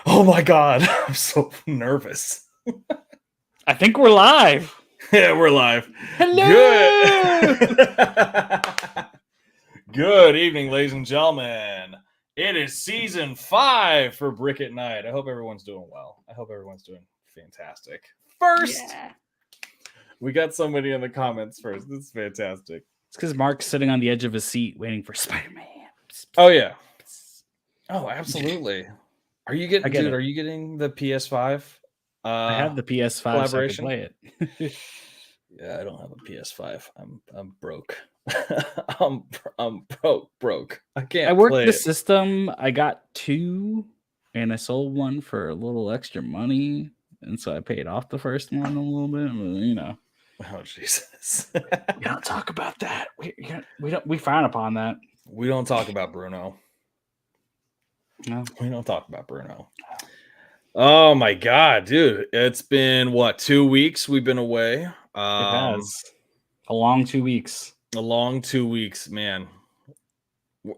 Oh my God, I'm so nervous. I think we're live. Yeah, we're live. Hello. Good. Good evening, ladies and gentlemen. It is season 5 for Brick at Night. I hope everyone's doing well. I hope everyone's doing fantastic. First, we got somebody in the comments first. This is fantastic. It's because Mark's sitting on the edge of his seat waiting for Spider-Man. Oh yeah. Oh, absolutely. Are you getting, dude? Are you getting the PS5? I have the PS5 collaboration? so I can play it. Yeah, I don't have a PS5. I'm broke. I'm broke. I can't. I worked play the it. system. I got 2, and I sold one for a little extra money, and so I paid off the first one a little bit. But, Oh Jesus! We don't talk about that. We frown upon that. We don't talk about Bruno. No, we don't talk about Bruno. Oh my God, dude! It's been what, 2 weeks? We've been away. It has a long 2 weeks. A long 2 weeks, man.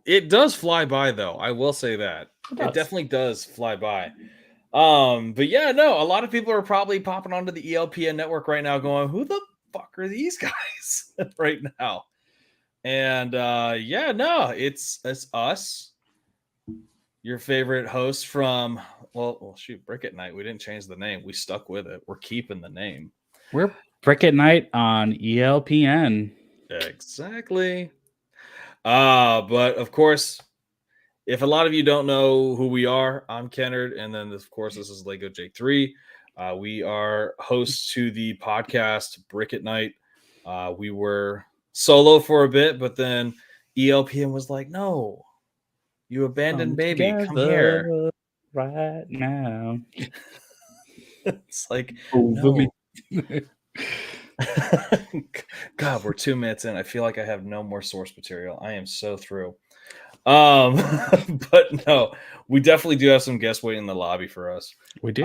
It does fly by, though. I will say that it definitely does fly by. But yeah, no, a lot of people are probably popping onto the ELPN network right now, going, "Who the fuck are these guys?" right now. And yeah, no, it's us, your favorite host from shoot, Brick at Night. We didn't change the name. We stuck with it. We're keeping the name. We're Brick at Night on ELPN. Exactly. But of course, if a lot of you don't know who we are, I'm Kennard, and then of course this is Lego Jake3. We are hosts to the podcast Brick at Night. We were solo for a bit, but then ELPN was like, "No, you abandoned baby, come here right now." It's like, no. God, we're 2 minutes in. I feel like I have no more source material. I am so through. But no, we definitely do have some guests waiting in the lobby for us. We do.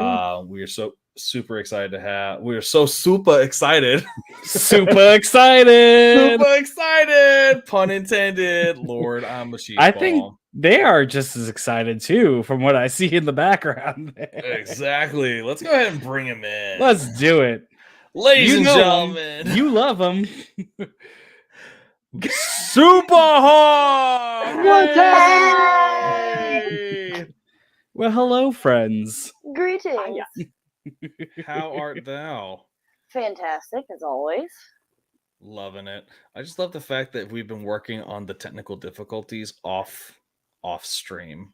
We are so super excited to have. We are so super excited. Super excited. Super excited. Pun intended. Lord, I'm a sheep. I think they are just as excited too, from what I see in the background. Exactly. Let's go ahead and bring him in. Let's do it, ladies and gentlemen. You love them. Super hard. Well, hello, friends. Greetings. How art thou? Fantastic, as always. Loving it. I just love the fact that we've been working on the technical difficulties off stream.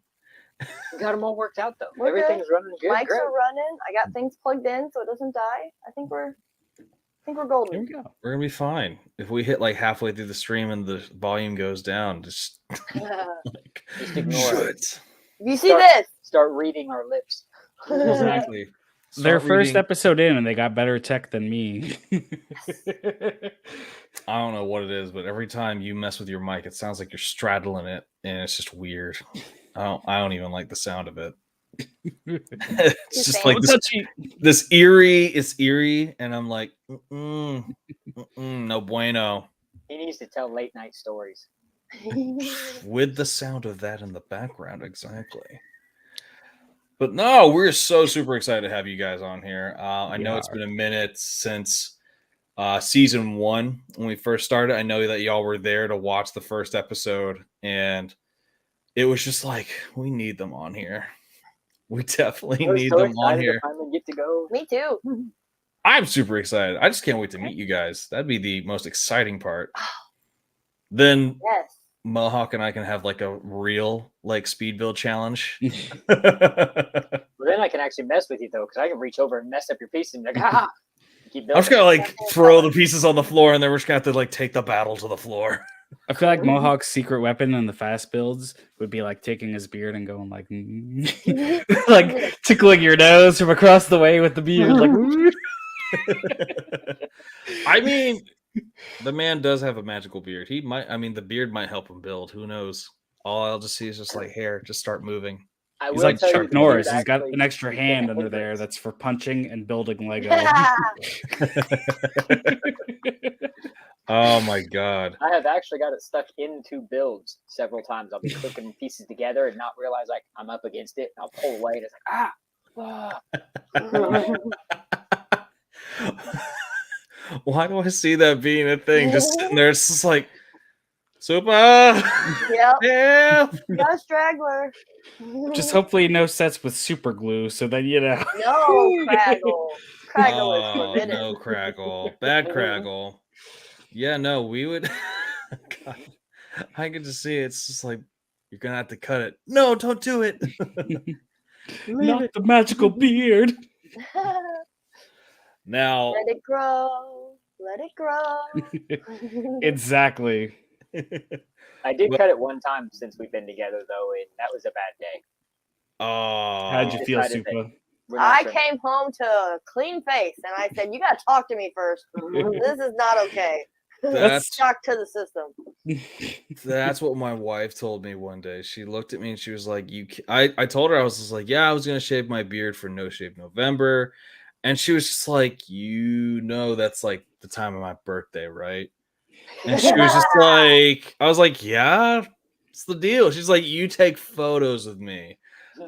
Got them all worked out though. We're Everything's running good. Mics are running. I got things plugged in so it doesn't die. I think we're golden. Here we go. We're gonna be fine. If we hit like halfway through the stream and the volume goes down, just just ignore it. You see this? Start reading our lips. Exactly. Their first episode in, and they got better tech than me. I don't know what it is, but every time you mess with your mic, it sounds like you're straddling it, and it's just weird. I don't even like the sound of it. It's just like this eerie. It's eerie, and I'm like, no bueno. He needs to tell late night stories with the sound of that in the background. Exactly. But no, we're so super excited to have you guys on here. I know it's been a minute since season 1 when we first started. I know that y'all were there to watch the first episode, and it was just like, we need them on here. We definitely need them on here. To get to go. Me too. I'm super excited. I just can't wait to meet you guys. That'd be the most exciting part. Then Mohawk and I can have like a real like speed build challenge. Well, then I can actually mess with you though, because I can reach over and mess up your piece and be like, ha! I'm just gonna like throw the pieces on the floor, and then we're just gonna have to like take the battle to the floor. I feel like Mohawk's secret weapon in the fast builds would be like taking his beard and going like, like tickling your nose from across the way with the beard. Like, I mean, the man does have a magical beard. He might. I mean, the beard might help him build. Who knows? All I'll just see is just like hair. Just start moving. I He's will like tell you Chuck the beard Norris. He's got actually an extra has been a hand under there hindrance. that's for punching and building Lego. Oh my god. I have actually got it stuck into builds several times. I'll be clicking pieces together and not realize like I'm up against it. I'll pull away and it's like Why do I see that being a thing? Just sitting there, it's just like super. Yep. Yeah. Got a straggler. Just hopefully no sets with super glue, so that you know. No, Craggle. Craggle is Oh forbidden. no, Craggle. Bad Craggle. Yeah, no, we would. God, I could just see it. It's just like you're gonna have to cut it. No, don't do it. Not the magical beard. Now, Let it grow. Let it grow. Exactly. I did Well- cut it one time since we've been together though, and that was a bad day. oh, How'd you feel, decided that- Supa? We're not I sure. came home to a clean face and I said, "You gotta talk to me first. This is not okay." that's Shock to the system. that's what my wife told me one day. She looked at me and she was like, "You." I told her I was just like, "Yeah, I was gonna shave my beard for No Shave November," and she was just like, "You know, that's like the time of my birthday, right?" And she was just like, I was like, "Yeah, it's the deal." She's like, "You take photos of me.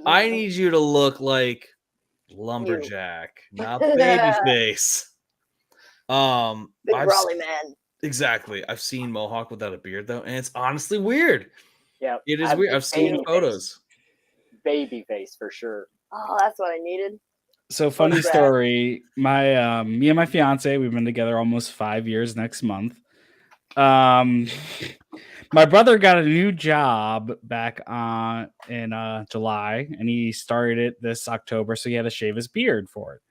I need you to look like lumberjack, not baby face." Big I've Raleigh man. exactly. I've seen Mohawk without a beard though, and it's honestly weird. Yeah, It is weird. I've seen baby photos. Baby face for sure. Oh, that's what I needed. So funny Photograph. story. My me and my fiance, we've been together almost 5 years next month. My brother got a new job back in July, and he started it this October, so he had to shave his beard for it.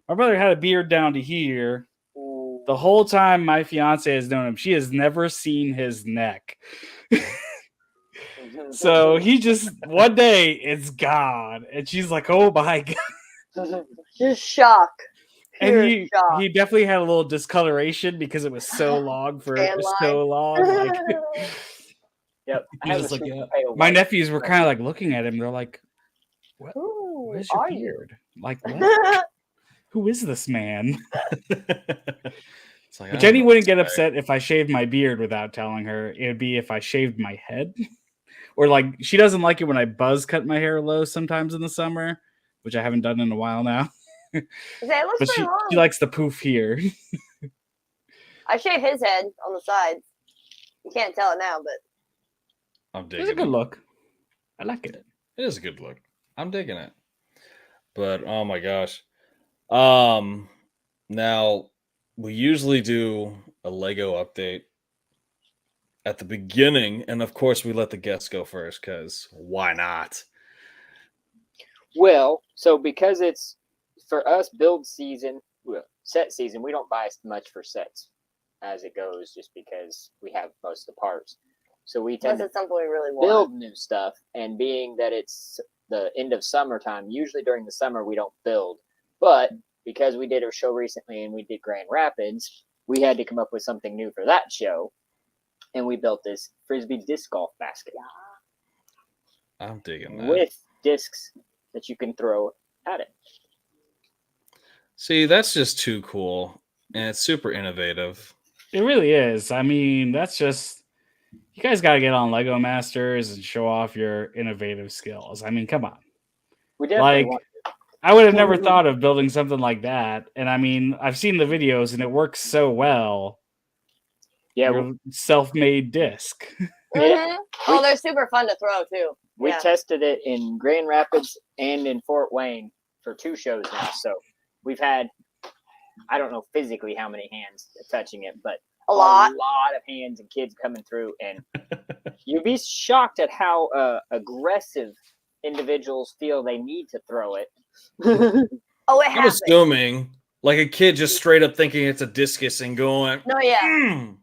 My brother had a beard down to here. The whole time my fiance has known him, she has never seen his neck. So he just one day it's gone, and she's like, "Oh my god!" Just shock. And Pure he shock. he definitely had a little discoloration because it was so long for Tan so long. Like, Yep. I he's have just a like, sweet yeah. potato My white. nephews were kind of like looking at him. They're like, Who "Where's your are you? beard? Like, what? Who is this man?" It's like, But I Jenny don't know wouldn't get this guy. upset if I shaved my beard without telling her. It would be if I shaved my head. Or like she doesn't like it when I buzz cut my hair low sometimes in the summer, which I haven't done in a while now. It looks But pretty she long. likes the poof here. I shave his head on the sides. You can't tell it now, but I'm digging It's a good it. look. I like it. It is a good look. I'm digging it. But oh my gosh. Now we usually do a Lego update at the beginning, and of course we let the guests go first because why not? Well, so because it's for us build season, well, set season, we don't buy as much for sets as it goes just because we have most of the parts. So we tend unless to it's something we really want. build new stuff, and being that it's the end of summertime, usually during the summer we don't build. But because we did a show recently and we did Grand Rapids, we had to come up with something new for that show. And we built this frisbee disc golf basket I'm digging that. with discs that you can throw at it. See, that's just too cool, and it's super innovative. It really is. I mean, that's just you guys got to get on Lego Masters and show off your innovative skills. I mean, come on. We definitely Like, want I would have never thought of building something like that. And I mean, I've seen the videos and it works so well. yeah, Your self-made disc. Mhm. Oh, they're super fun to throw too. we Yeah. tested it in Grand Rapids and in Fort Wayne for 2 shows now. So we've had, I don't know physically how many hands touching it, but A lot. of hands and kids coming through. And you'd be shocked at how aggressive individuals feel they need to throw it. Oh, it I'm happens. assuming like a kid just straight up thinking it's a discus and going, No, yeah. "Mm."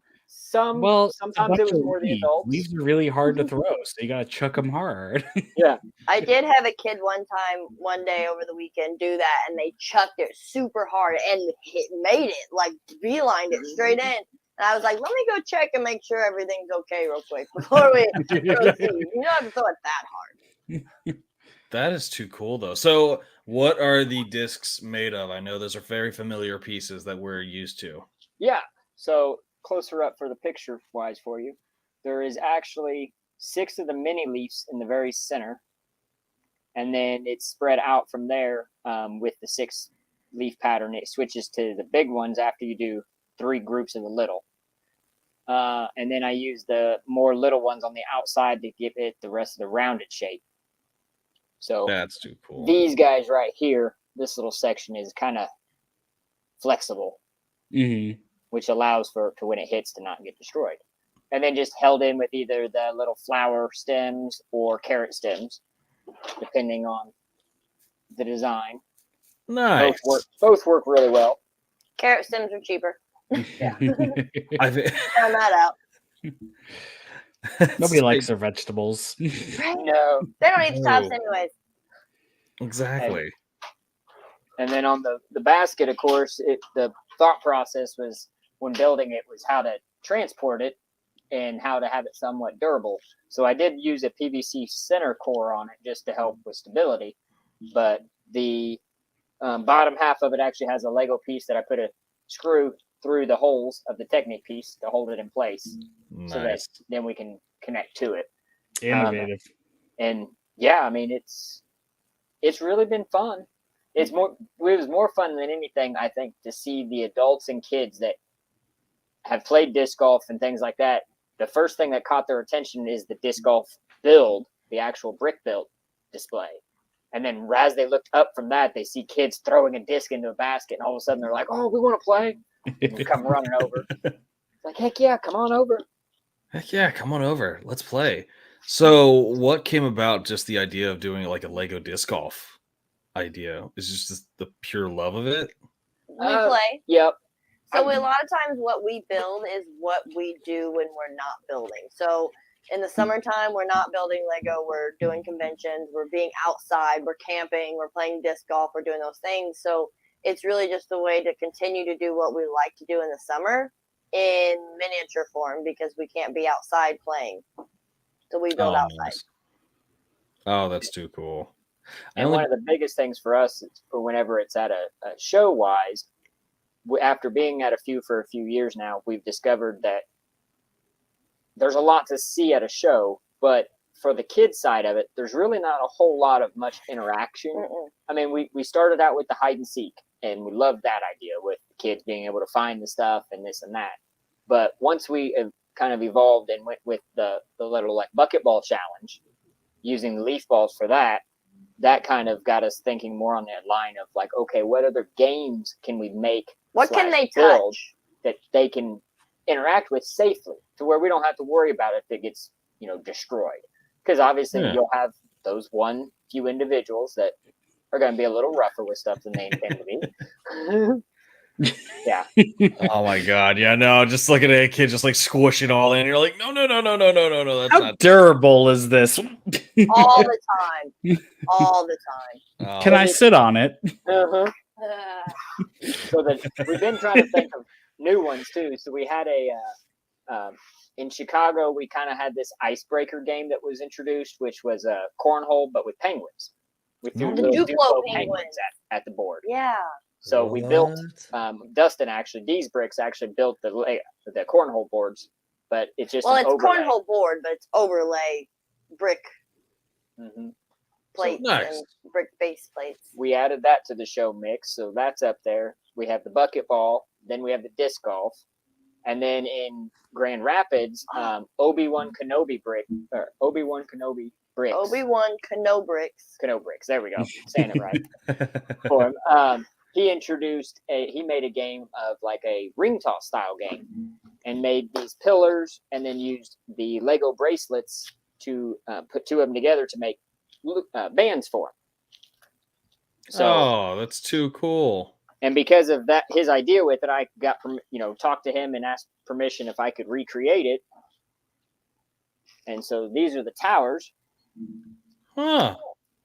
Well, sometimes it was more the adults. Leaves are really hard to throw, so you gotta chuck them hard. Yeah. I did have a kid one day over the weekend do that, and they chucked it super hard and made it, like beelined it straight in. And I was like, let me go check and make sure everything's okay real quick before we proceed. You don't have to throw it that hard. That is too cool, though. So, what are the discs made of? I know those are very familiar pieces that we're used to. Yeah. So closer up for the picture wise for you, there is actually 6 of the mini leaves in the very center, and then it's spread out from there with the 6 leaf pattern. It switches to the big ones after you do 3 groups of the little. And then I use the more little ones on the outside to give it the rest of the rounded shape. So That's too cool. these guys right here, this little section is kind of flexible, which allows for to when it hits to not get destroyed. And then just held in with either the little flower stems or carrot stems, depending on the design. Nice. Both work really well. Carrot stems are cheaper. Yeah. I think Found that out. Nobody likes their vegetables. Right? No. They don't eat the tops No. anyways. Exactly. And then on the basket, of course, the thought process was when building it was how to transport it and how to have it somewhat durable. So I did use a PVC center core on it just to help with stability. But the bottom half of it actually has a Lego piece that I put a screw through the holes of the Technic piece to hold it in place, Nice. so that then we can connect to it. Innovative. And yeah, I mean it's really been fun. It was more fun than anything, I think, to see the adults and kids that have played disc golf and things like that. The first thing that caught their attention is the disc golf build, the actual brick built display. And then as they looked up from that, they see kids throwing a disc into a basket, and all of a sudden they're like, "Oh, we want to play!" And we come running over. It's like, heck yeah, come on over. Heck yeah, come on over. Let's play. So, what came about just the idea of doing like a Lego disc golf idea? Is just the pure love of it? We play. Yep. So a lot of times what we build is what we do when we're not building. So in the summertime, we're not building Lego. We're doing conventions. We're being outside. We're camping. We're playing disc golf. We're doing those things. So it's really just a way to continue to do what we like to do in the summer in miniature form because we can't be outside playing. So we build outside. Nice. Oh, that's too cool. And one of the biggest things for us is for whenever it's at a show wise, after being at a few for a few years now, we've discovered that there's a lot to see at a show, but for the kids side of it, there's really not a whole lot of much interaction. I mean, we started out with the hide and seek, and we loved that idea with the kids being able to find the stuff and this and that. But once we kind of evolved and went with the little like bucket ball challenge, using the leaf balls for that kind of got us thinking more on that line of like, okay, what other games can we make? What can they build touch that they can interact with safely to where we don't have to worry about it if it gets, destroyed? Because obviously you'll have those few individuals that are going to be a little rougher with stuff than they intend to be. Yeah. Oh my god, yeah, no, just looking at a kid just like squish it all in. You're like, no, that's How not durable is this? all the time. All the time. Can I sit on it? Uh-huh. So we've been trying to think of new ones too. So we had in Chicago, we kind of had this icebreaker game that was introduced, which was a cornhole, but with penguins. We threw The little Duplo penguins at the board. Yeah. So we built, Dustin actually, these bricks actually built the cornhole boards, but it's just it's overlay. cornhole board, but it's overlay brick plates nice. and brick base plates. We added that to the show mix, so that's up there. We have the bucket ball, then we have the disc golf, and then in Grand Rapids, Obi-Wan Kenobi bricks. Obi-Wan Kenobi bricks. Kenobi bricks. There we go. Saying it right. For him. He made a game of like a ring toss style game and made these pillars and then used the Lego bracelets to put 2 of them together to make bands for him. So, that's too cool. And because of that, his idea with it, I got talked to him and asked permission if I could recreate it. And so these are the towers. Huh.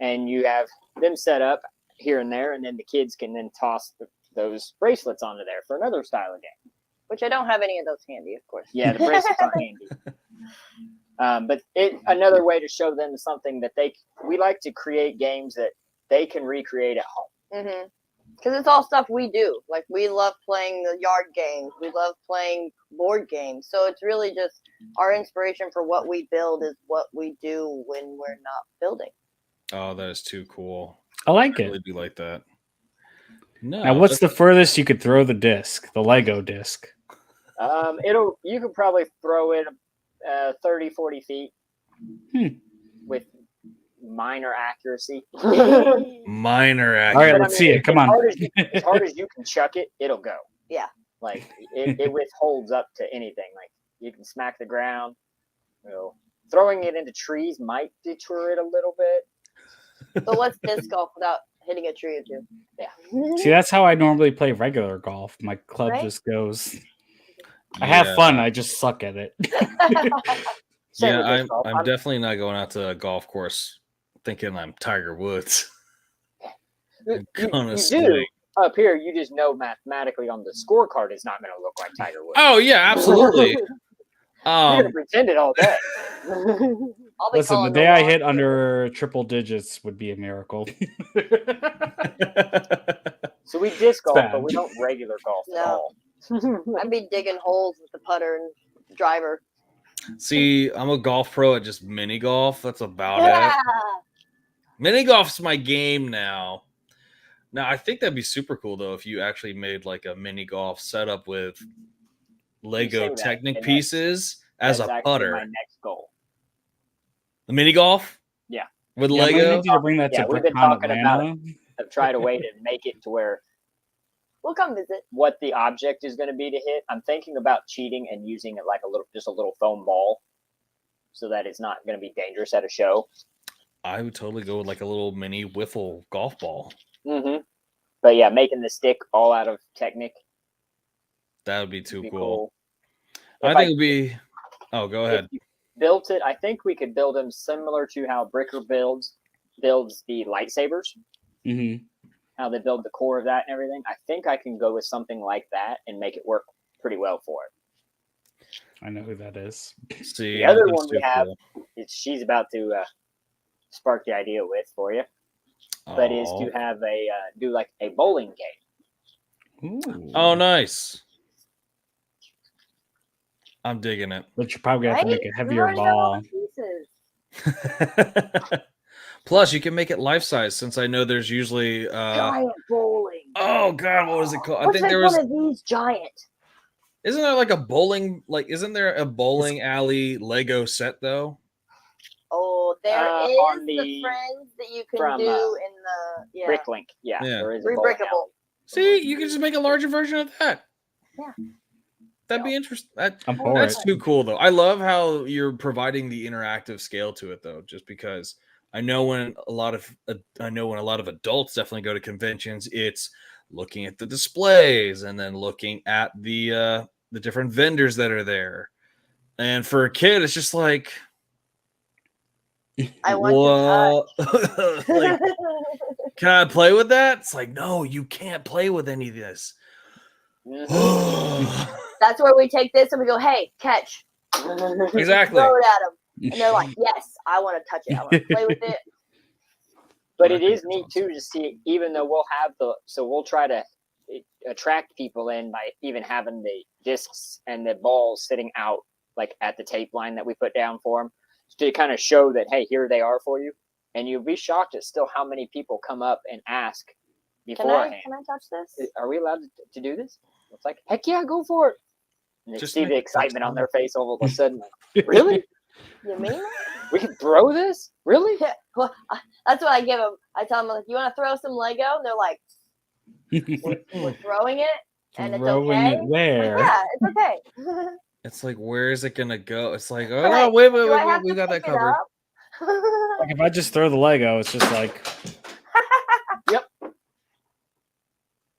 And you have them set up here and there, and then the kids can then toss those bracelets onto there for another style of game. Which I don't have any of those handy, of course. Yeah, the bracelets aren't handy. But another way to show them something that we like to create games that they can recreate at home. Mm-hmm. Because it's all stuff we do. Like, we love playing the yard games. We love playing board games. So it's really just our inspiration for what we build is what we do when we're not building. Oh, that is too cool. I like I it. really do like that. No. Now, what's the furthest you could throw the disc? The Lego disc. You could probably throw it 30, 40 feet with minor accuracy. Minor All right, accuracy. let's see it. Come on. As hard as you can chuck it, it'll go. Yeah. Like it withholds up to anything. Like you can smack the ground. Throwing it into trees might deter it a little bit. So what's disc golf without hitting a tree or two? Yeah. See, that's how I normally play regular golf. My club Right? just goes. I have fun. I just suck at it. Same with Yeah, disc golf. I'm definitely not going out to a golf course thinking I'm Tiger Woods. You Gonna do. swing. Up here, you just know mathematically on the scorecard it's not going to look like Tiger Woods. Oh yeah, absolutely. You're going to pretend it all day. I'll be Listen, the calling day I law. hit under triple digits would be a miracle. So we disc golf, bad. but we don't regular golf at No. all. I'd be digging holes with the putter and driver. See, I'm a golf pro at just mini golf. That's about Yeah. it. Mini golf's my game now. Now, I think that'd be super cool though if you actually made like a mini golf setup with Lego that, Technic and pieces as That's a actually putter. my next goal. The mini golf? Yeah. With Yeah, I'm gonna Lego? need you to bring that Yeah, to we've been BrickCon talking Atlanta. I've tried a way to make it to where We'll come visit. what the object is going to be to hit. I'm thinking about cheating and using it like just a little foam ball, so that it's not going to be dangerous at a show. I would totally go with like a little mini wiffle golf ball. Mm-hmm. But yeah, making the stick all out of Technic That would be too would be cool. If I think it'd be. Oh, go if ahead. you built it, I think we could build them similar to how Bricker builds the lightsabers. Mm-hmm. How they build the core of that and everything. I think I can go with something like that and make it work pretty well for it. I know who that is. See, The other that's one we too have cool. she's about to spark the idea with for you, but is Aw. to have do like a bowling game. Ooh. Oh, nice. I'm digging it. But you probably have to make a We heavier already have all ball. the pieces. Plus, you can make it life size since I know there's usually. Giant bowling. Oh God, what was it called? I Let's think make there was. one of these giant. Isn't there like a bowling? Like, isn't there a bowling alley Lego set though? Oh, there is on the the- friends that you can from, do in the Bricklink, yeah, Yeah. there is a bowling Rebrickable. alley. See, you can just make a larger version of that. Yeah. That'd be interesting. I'm for That's it. too cool, though. I love how you're providing the interactive scale to it, though. Just because I know when a lot of adults definitely go to conventions, it's looking at the displays and then looking at the different vendors that are there. And for a kid, it's just like, I want what? Like, can I play with that? It's like, no, you can't play with any of this. Mhm. That's where we take this and we go, hey, catch. Exactly. Throw it at them. And they're like, yes, I want to touch it. I want to play with it. But I it think is that's neat awesome. too to see, even though we'll try to attract people in by even having the discs and the balls sitting out like at the tape line that we put down for them to kind of show that, hey, here they are for you. And you'll be shocked at still how many people come up and ask Can beforehand, I touch this? are we allowed to do this? It's like, heck yeah, go for it. And they Just see make the it excitement on fun. their face all of a sudden. Like, really? You mean that? We can throw this? Really? Yeah. Well, that's what I give them. I tell them, like, you want to throw some Lego? And they're like, we're throwing it, and it's Throwing okay. it Like, where? yeah, it's okay. It's like, where is it gonna go? It's like, oh Like, no, wait, do I have we to got that pick it covered. up? Like if I just throw the Lego, it's just like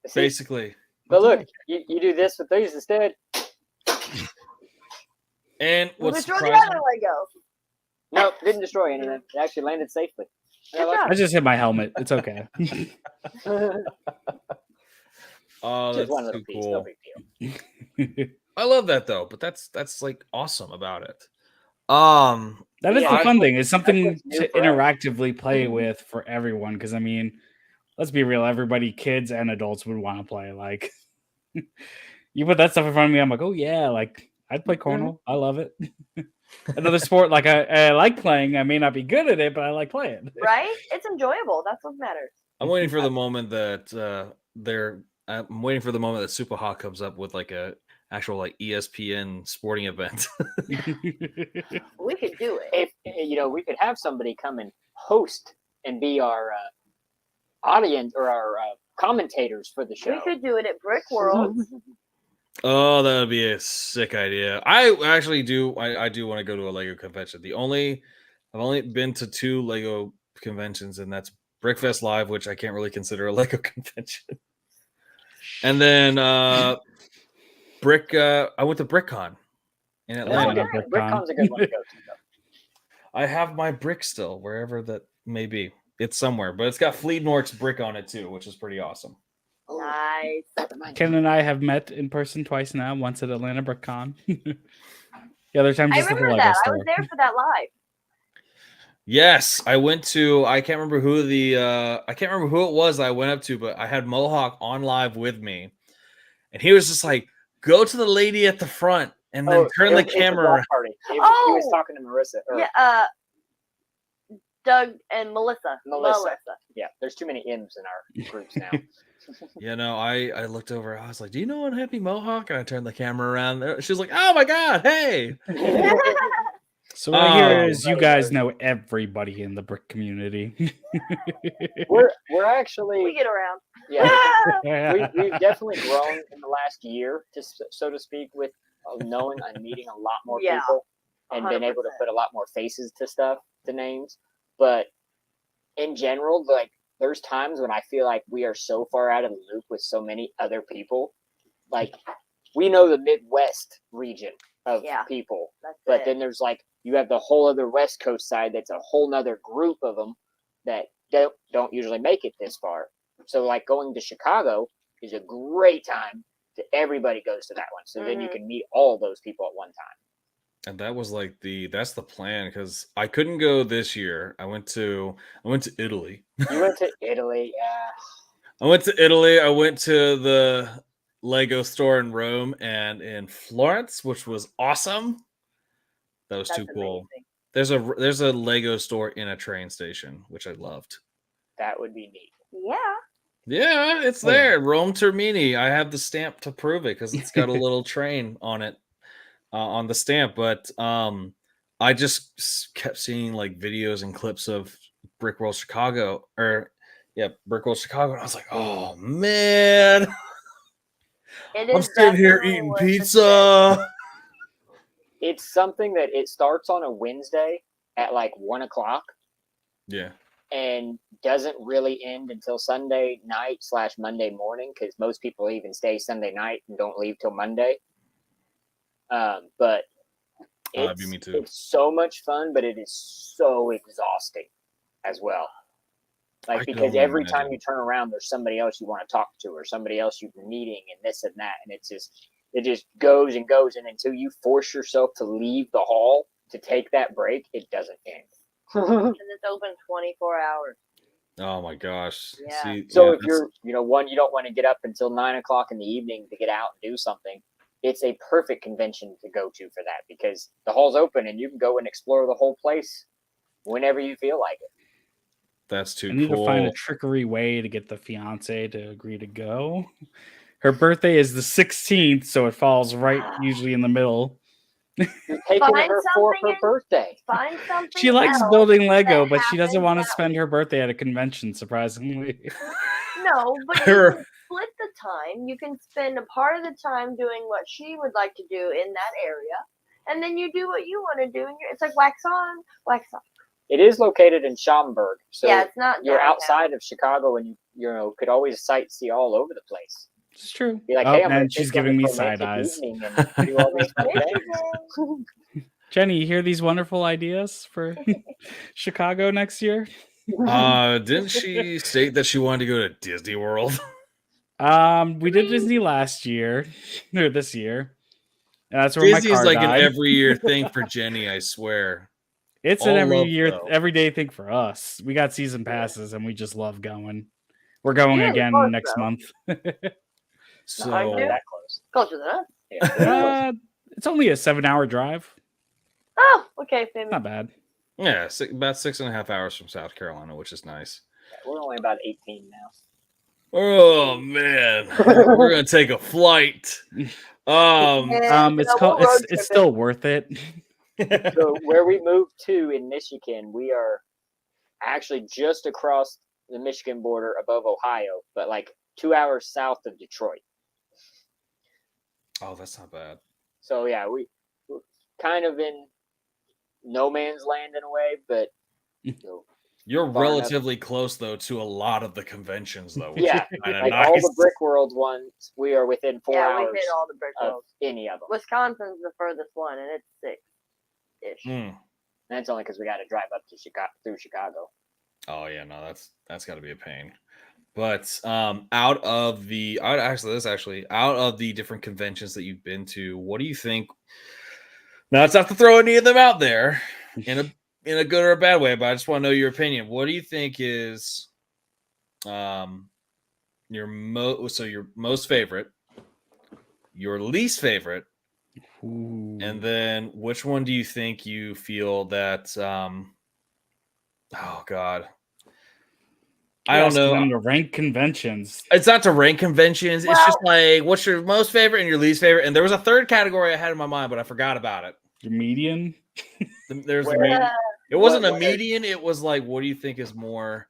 See? Basically. But look, you do this with these instead. And We'll what's destroy the surprising? other Lego. Nope, didn't destroy anything. It actually landed safely. Good I just hit my helmet. It's okay. Oh, Just that's one little too piece, no cool. big deal. I love that though, but that's like awesome about it. That is Yeah, the that's fun what- thing. It's something what's new to for us. interactively play with for everyone. Because I mean, let's be real. Everybody, kids and adults, would want to play. Like, you put that stuff in front of me, I'm like, oh yeah, like I'd play cornhole. I love it. Another sport like I like playing. I may not be good at it, but I like playing. Right? It's enjoyable. That's what matters. I'm waiting for the moment that I'm waiting for the moment that Super Hawk comes up with like a actual like ESPN sporting event. We could do it. If we could have somebody come and host and be our audience or our commentators for the show. We could do it at Brick World. Oh, that would be a sick idea. I actually do. I do want to go to a Lego convention. I've only been to 2 Lego conventions, and that's Brickfest Live, which I can't really consider a Lego convention. And then I went to BrickCon in Atlanta. nice. BrickCon's a good one to go to. Though. I have my brick still, wherever that may be. It's somewhere, but it's got Fleet Nork's brick on it too, which is pretty awesome. Nice. Ken and I have met in person twice now. Once at Atlanta BrickCon. The other time I just at the remember Lego that. I store. was there for that live. Yes, I went to. I can't remember who it was that I went up to, but I had Mohawk on live with me, and he was just like, "Go to the lady at the front and then turn the camera." Party. He was talking to Marissa. Yeah. Doug and Melissa. Yeah, there's too many M's in our groups now. I looked over. I was like, "Do you know Unhappy Mohawk?" And I turned the camera around. She was like, "Oh my god, hey!" So what I hear is you guys know everybody in the brick community. we're actually We get around. Yeah, we've definitely grown in the last year, so to speak, with knowing and meeting a lot more people and been able to 100%. put a lot more faces to stuff, to names. But in general, like there's times when I feel like we are so far out of the loop with so many other people. Like we know the Midwest region of people, but then there's like you have the whole other West Coast side that's a whole nother group of them that don't usually make it this far. So like going to Chicago is a great time. Everybody goes to that one, so then you can meet all those people at one time. And that was like that's the plan, because I couldn't go this year. I went to Italy. You went to Italy, yeah. I went to Italy. I went to the Lego store in Rome and in Florence, which was awesome. That was too cool. Amazing. There's a Lego store in a train station, which I loved. That would be neat. Yeah. Yeah, it's there. Rome Termini. I have the stamp to prove it because it's got a little train on it, on the stamp. But I just kept seeing like videos and clips of Brick World Chicago, Brick World Chicago, and I was like, oh man, I'm sitting here eating pizza. It's something that it starts on a Wednesday at like 1:00. Yeah. And doesn't really end until Sunday night / Monday morning, because most people even stay Sunday night and don't leave till Monday. But That'd be me too. It's so much fun, but it is so exhausting as well. Like because every time you turn around, there's somebody else you want to talk to or somebody else you've been meeting and this and that, and it just goes and goes, and until you force yourself to leave the hall to take that break, it doesn't end. And it's open 24 hours. Oh my gosh. Yeah. See, if you're, you don't want to get up until 9:00 in the evening to get out and do something, it's a perfect convention to go to for that, because the hall's open and you can go and explore the whole place whenever you feel like it. That's too cool. I need to find a trickery way to get the fiance to agree to go. Her birthday is the 16th, so it falls right usually in the middle. You're taking her for her birthday. Find something. She likes building Lego, but she doesn't want to spend her birthday at a convention, surprisingly. No, but you can split the time. You can spend a part of the time doing what she would like to do in that area, and then you do what you want to do. And it's like wax on, wax off. It is located in Schaumburg, so it's not. You're outside of Chicago, and you could always sightsee all over the place. It's true. Be like, hey, and she's giving me side eyes. Jenny, you hear these wonderful ideas for Chicago next year? Didn't she state that she wanted to go to Disney World? We did Disney last year or this year. And that's where my Disney's car like an died. every year thing for Jenny, I swear. It's All an every love, year, though. everyday thing for us. We got season passes and we just love going. We're going You're again close, next though. month. Not Are So you? that close. Closer than us. Yeah, really close. It's only a 7-hour drive. Oh, okay, maybe. Not bad. yeah, about 6.5 hours from South Carolina, which is nice. Yeah, we're only about 18 now. Oh man, we're gonna take a flight. It's called. It's still worth it. So where we moved to in Michigan, we are actually just across the Michigan border above Ohio, but like 2 hours south of Detroit. Oh, that's not bad. So yeah, we're kind of in no man's land in a way, but You're far relatively close though to a lot of the conventions, though. Which yeah, is kind of like nice. all the Brick World ones, we are within 4 Yeah, hours we hit all the brick of roads. any of them. Wisconsin's the furthest one, and it's 6-ish. Mm. That's only because we got to drive up to Chicago through Chicago. Oh yeah, no, that's got to be a pain. But out of the different conventions that you've been to, what do you think? Now it's not to throw any of them out there in a good or a bad way, but I just want to know your opinion. What do you think is your most favorite, your least favorite, Ooh. and then which one do you think you feel that oh god. I don't know. Them to rank conventions. It's not to rank conventions. It's just like, what's your most favorite and your least favorite? And there was a third category I had in my mind, but I forgot about it. Your median. There's Where- the median. It wasn't a what- median. It was like, what do you think is more,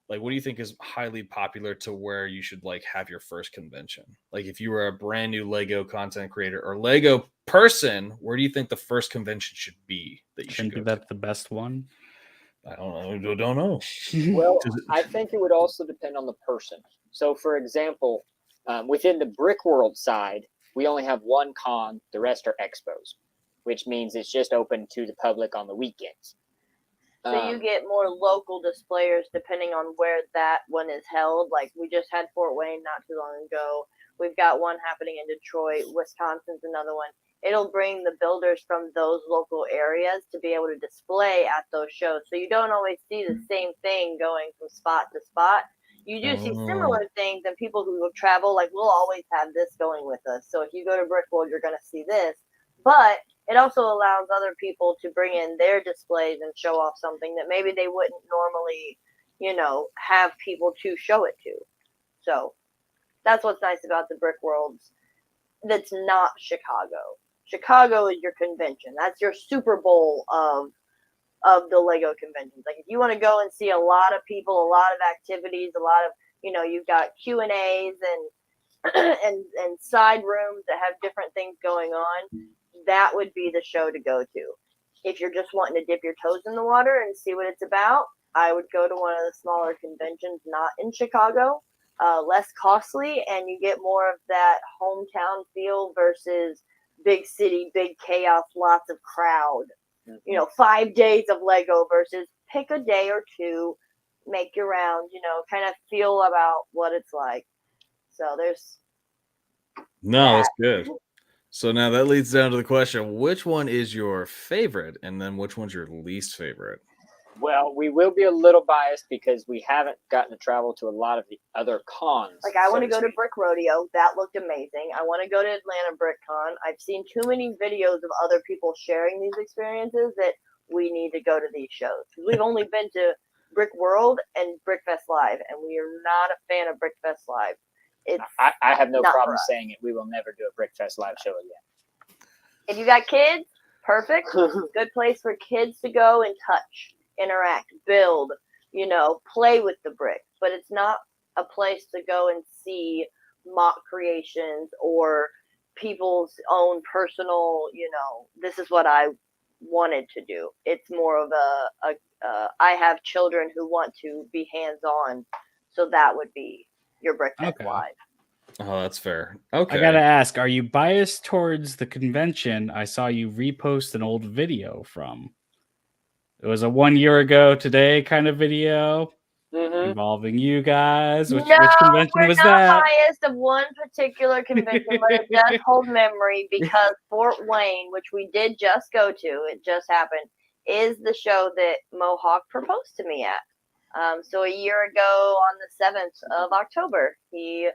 like, what do you think is highly popular to where you should like have your first convention? Like, if you were a brand new Lego content creator or Lego person, where do you think the first convention should be that you Shouldn't should be go to? that the best one? I don't know. Well, I think it would also depend on the person. So, for example, within the Brick World side, we only have one con. The rest are expos, which means it's just open to the public on the weekends. So you get more local displayers depending on where that one is held. Like we just had Fort Wayne not too long ago. We've got one happening in Detroit. Wisconsin's another one. It'll bring the builders from those local areas to be able to display at those shows. So you don't always see the same thing going from spot to spot. You do see similar things, and people who will travel, like we'll always have this going with us. So if you go to Brick World, you're going to see this. But it also allows other people to bring in their displays and show off something that maybe they wouldn't normally, have people to show it to. So that's what's nice about the Brick Worlds. That's not Chicago. Chicago is your convention. That's your Super Bowl of the Lego conventions. Like if you want to go and see a lot of people, a lot of activities, a lot of you've got Q&As and side rooms that have different things going on. That would be the show to go to. If you're just wanting to dip your toes in the water and see what it's about, I would go to one of the smaller conventions, not in Chicago. Less costly, and you get more of that hometown feel versus big city, big chaos, lots of crowd. 5 days of Lego versus pick a day or two, make your rounds, kind of feel about what it's like. So there's that's good. So now that leads down to the question, which one is your favorite and then which one's your least favorite? Well, we will be a little biased because we haven't gotten to travel to a lot of the other cons. Like I want to go to Brick Rodeo. That looked amazing. I want to go to Atlanta Brick Con. I've seen too many videos of other people sharing these experiences that we need to go to these shows. We've only been to Brick World and Brickfest Live, and we are not a fan of Brickfest Live. I have no problem saying it. We will never do a Brickfest Live show again. If you got kids, perfect. Good place for kids to go and touch, interact, build, play with the bricks. But it's not a place to go and see mock creations or people's own personal, this is what I wanted to do. It's more of I have children who want to be hands-on, so that would be your Brickfest Live. Oh, that's fair. Okay. I gotta ask, are you biased towards the convention I saw you repost an old video from? It was a 1 year ago today kind of video. involving you guys. Which No, convention we're was not that? biased of one particular convention, but it does hold memory because Fort Wayne, which we did just go to, it just happened, is the show that Mohawk proposed to me at. So a year ago on the 7th of October, he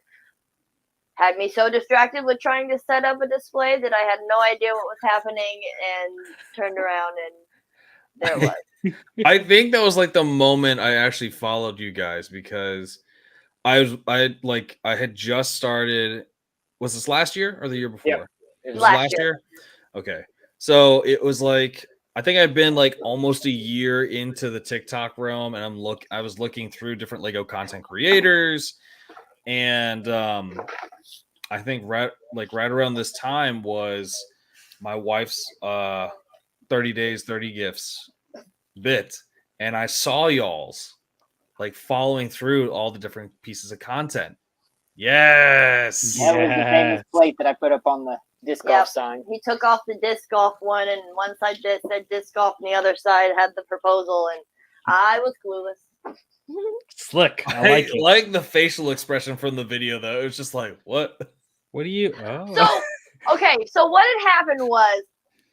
had me so distracted with trying to set up a display that I had no idea what was happening and turned around and there it was. I think that was like the moment I actually followed you guys because I had just started. Was this last year or the year before? Yep. It was Last last year. Okay, so it was like I think I've been like almost a year into the TikTok realm, and I was looking through different Lego content creators, and I think right around this time was my wife's 30 days 30 gifts bit, and I saw y'all's like following through all the different pieces of content. Yes. That was the famous plate that I put up on the disc golf sign. He took off the disc golf one, and one side said disc golf, and the other side had the proposal, and I was clueless. Slick. I like the facial expression from the video though. It was just like, what? What do you? Oh. So okay, so what had happened was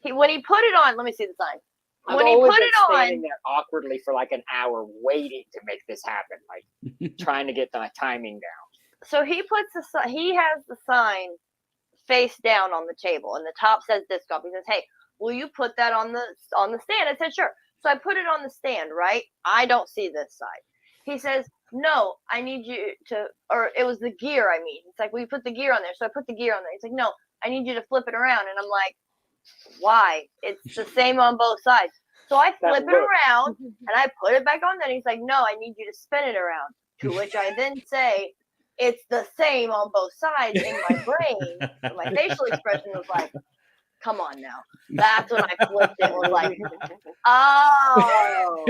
when he put it on. Let me see the sign. When he put it standing there awkwardly for like an hour waiting to make this happen, like trying to get the timing down. So he has the sign face down on the table, and the top says disc golf. He says, "Hey, will you put that on the stand?" I said, "Sure." So I put it on the stand, right? I don't see this side. He says, "No, I need you to," or it was the gear. I mean, it's like, "Will you put the gear on there?" So I put the gear on there. He's like, "No, I need you to flip it around," and I'm like, "Why? It's the same on both sides." So I flip it around and I put it back on there. And he's like, "No, I need you to spin it around." To which I then say, "It's the same on both sides." In my brain, so my facial expression was like, "Come on now." That's when I flipped it. Was like, "Oh,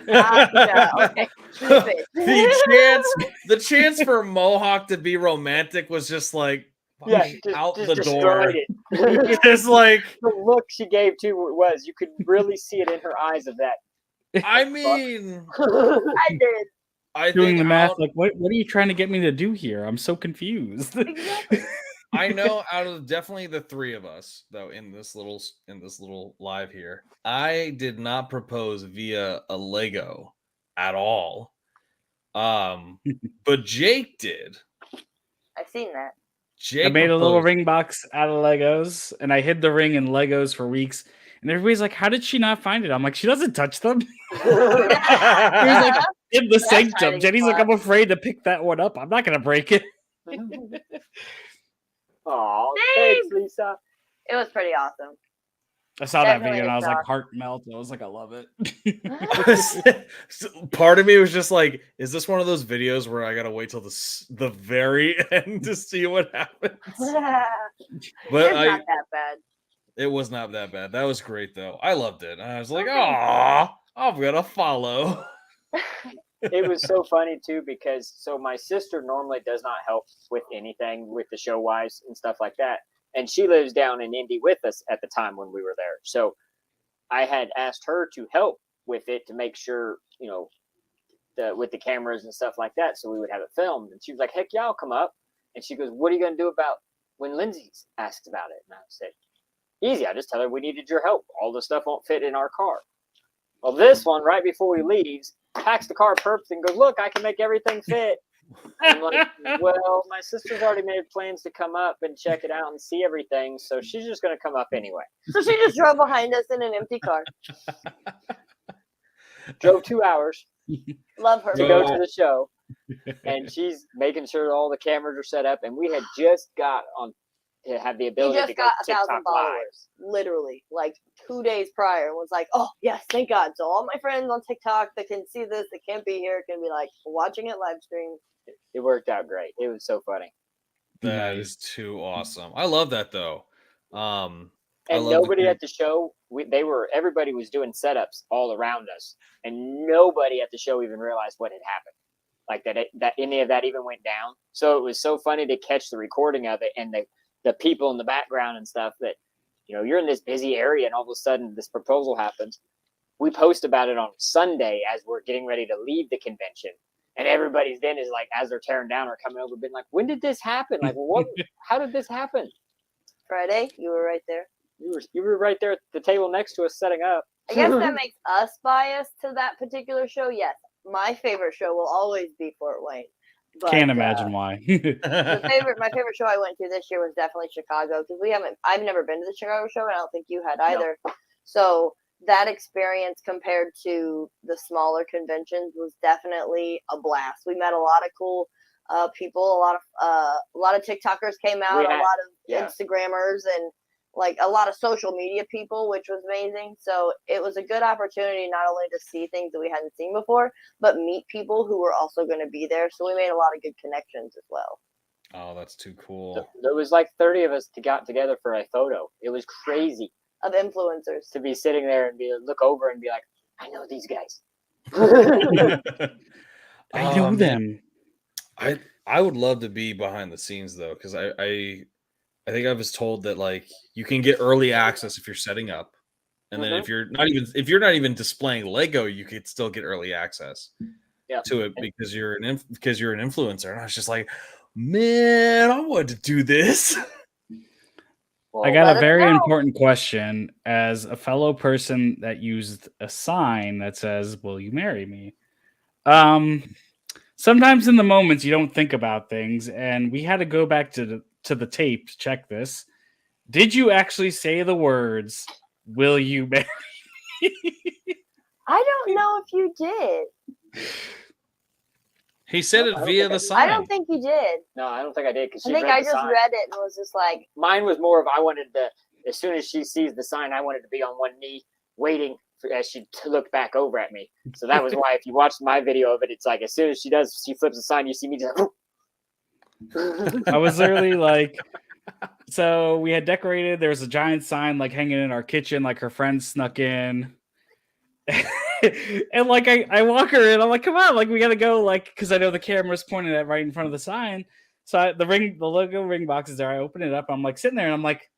gotcha. Okay, keep it." the chance for Mohawk to be romantic was just like out the door. It's like the look she gave to was you could really see it in her eyes of that. I mean, I did. Doing the math, like what are you trying to get me to do here? I'm so confused. Exactly. I know out of definitely the three of us though in this little live here, I did not propose via a Lego at all. But Jake did. I've seen that. I made a little ring box out of Legos, and I hid the ring in Legos for weeks. And everybody's like, "How did she not find it?" I'm like, "She doesn't touch them." He was like, "In the sanctum." Jenny's like, "I'm afraid to pick that one up. I'm not gonna break it." Oh, thanks, Lisa. It was pretty awesome. I saw that video and I was like, heart melt. I was like, I love it. Part of me was just like, is this one of those videos where I gotta wait till the very end to see what happens? But it's not that bad. It was not that bad. That was great though. I loved it. I was like, "Aw, I'm gonna follow." It was so funny too because my sister normally does not help with anything with the show wise and stuff like that. And she lives down in Indy with us at the time when we were there. So I had asked her to help with it to make sure, with the cameras and stuff like that. So we would have it filmed. And she was like, "Heck yeah, I'll come up." And she goes, "What are you going to do about when Lindsay asks about it?" And I said, "Easy. I just tell her we needed your help. All the stuff won't fit in our car." Well, this one, right before he leaves, packs the car perfect and goes, "Look, I can make everything fit." I'm like, "Well, my sister's already made plans to come up and check it out and see everything, so she's just going to come up anyway." So she just drove behind us in an empty car. Drove 2 hours. Love her. To go to the show, and she's making sure all the cameras are set up, and we had just got on to have the ability to go TikTok 1,000 followers, literally, like 2 days prior, and was like, "Oh yes, thank God!" So all my friends on TikTok that can see this, that can't be here, can be like watching it live stream. It worked out great. It was so funny. That is too awesome. I love that though. And nobody at the show, everybody was doing setups all around us, and nobody at the show even realized what had happened, like that any of that even went down. So it was so funny to catch the recording of it and the people in the background and stuff that, you're in this busy area and all of a sudden this proposal happens. we post about it on Sunday as we're getting ready to leave the convention. And everybody's then is like, as they're tearing down or coming over, been like, when did this happen? Like, well, how did this happen? Friday, you were right there. You were right there at the table next to us setting up. I guess that makes us biased to that particular show. Yes, my favorite show will always be Fort Wayne. But, Can't imagine why. my favorite show I went to this year was definitely Chicago because I've never been to the Chicago show, and I don't think you had either. No. So that experience compared to the smaller conventions was definitely a blast. We met a lot of cool people. A lot of TikTokers came out. A lot of Instagrammers and like a lot of social media people, which was amazing. So it was a good opportunity not only to see things that we hadn't seen before, but meet people who were also going to be there. So we made a lot of good connections as well. Oh, that's too cool. There was like 30 of us got together for a photo. It was crazy. Of influencers. To be sitting there and look over and be like, I know these guys. I know them. I would love to be behind the scenes though, because I think I was told that like you can get early access if you're setting up, and then if you're not even displaying Lego, you could still get early access to it because you're an influencer. And I was just like, man, I want to do this. Well, I got a very important question as a fellow person that used a sign that says, "Will you marry me?" Sometimes in the moments you don't think about things, and we had to go back to the tape to check this. Did you actually say the words, "Will you marry me?" I don't know if you did. He said it via the sign. I don't think you did. No, I don't think I did. I think I just read it and was just like. Mine was more of I wanted to, as soon as she sees the sign, I wanted to be on one knee waiting as she looked back over at me. So that was why if you watch my video of it, it's like as soon as she flips the sign, you see me just like, I was literally like, so we had decorated. There was a giant sign like hanging in our kitchen, like her friends snuck in. And like I walk her in, I'm like, come on, like we gotta go, like because I know the camera's pointed at right in front of the sign. So the logo ring box is there. I open it up. I'm like sitting there, and I'm like,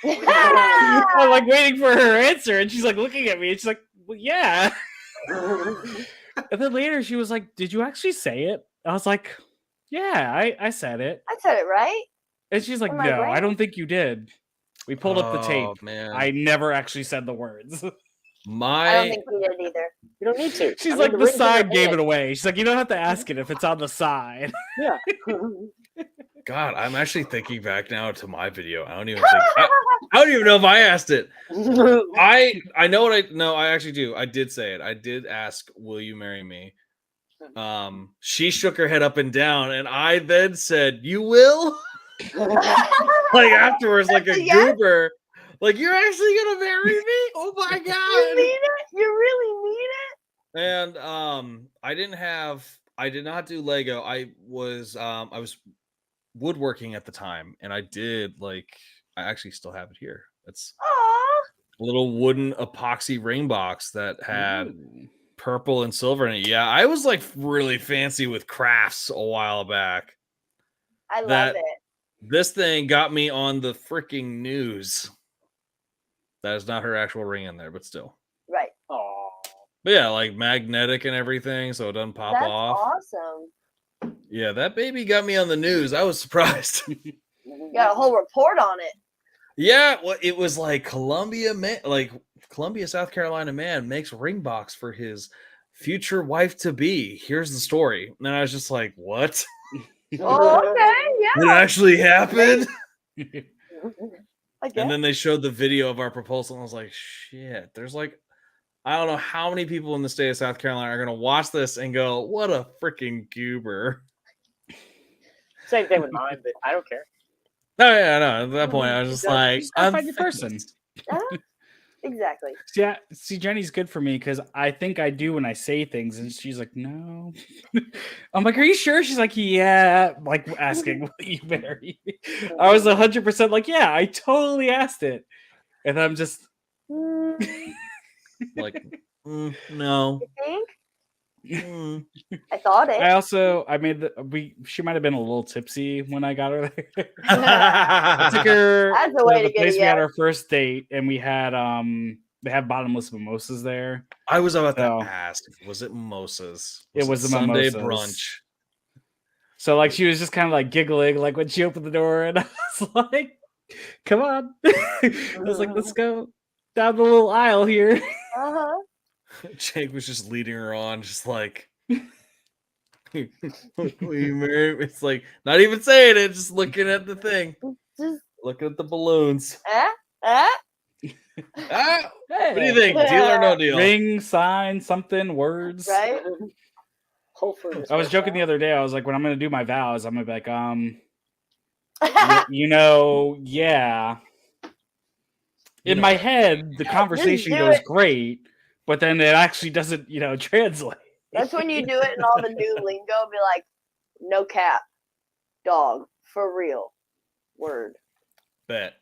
I'm like waiting for her answer, and she's like looking at me, and she's like, well, yeah. And then later she was like, did you actually say it? I was like, yeah, I said it. I said it right. And she's like, no, I don't think you did. We pulled up the tape. Man. I never actually said the words. I don't think you did either. You don't need to. She's like, the sign gave it away. She's like, you don't have to ask it if it's on the sign. Yeah. God, I'm actually thinking back now to my video. I don't even know if I asked it. I know what I actually do. I did say it. I did ask, will you marry me? She shook her head up and down, and I then said, you will? Like afterwards, like a goober. Like, you're actually gonna marry me? Oh my god! You mean it? You really mean it? And I did not do Lego. I was woodworking at the time, and I actually still have it here. It's a little wooden epoxy ring box that had purple and silver in it. Yeah, I was like really fancy with crafts a while back. I love it. This thing got me on the freaking news. That is not her actual ring in there, but still. Right. Oh. But yeah, like magnetic and everything, so it doesn't pop off. That's awesome. Yeah, that baby got me on the news. I was surprised. You got a whole report on it. Yeah, well, it was like Columbia, South Carolina man makes ring box for his future wife to be. Here's the story. And I was just like, what? Oh, okay, yeah. It actually happened. Okay. And then they showed the video of our proposal, and I was like, shit, there's like, I don't know how many people in the state of South Carolina are going to watch this and go, what a freaking goober. Same thing with mine, but I don't care. Oh, yeah, no. At that point, I was just like, I'm a person. Exactly. Yeah, see, Jenny's good for me because I think I do when I say things, and she's like, no. I'm like, are you sure? She's like, yeah. Like asking, will you marry me? I was 100% like, yeah, I totally asked it. And I'm just like, no. You think? I thought it. She might have been a little tipsy when I got her there. I I took her That's the way to get place it, we had our first date, and we had they have bottomless mimosas there. I was about So- to ask, was it mimosas? It was the Sunday mimosas. brunch. So like she was just kind of like giggling like when she opened the door, and I was like, "Come on!" I was like, "Let's go down the little aisle here." Uh-huh. Jake was just leading her on, just like, will you marry me? It's like, not even saying it, just looking at the thing, Just, looking at the balloons. eh? Ah, what do you think? Deal or no deal? Ring, sign, something, words. Right? Hopefully, this I was works joking out. the other day. I was like, when I'm gonna do my vows, I'm gonna be like, yeah. In my head, the conversation do goes it. great, but then it actually doesn't, translate. That's when you do it and all the new lingo be like, no cap, dog, for real, word, Bet.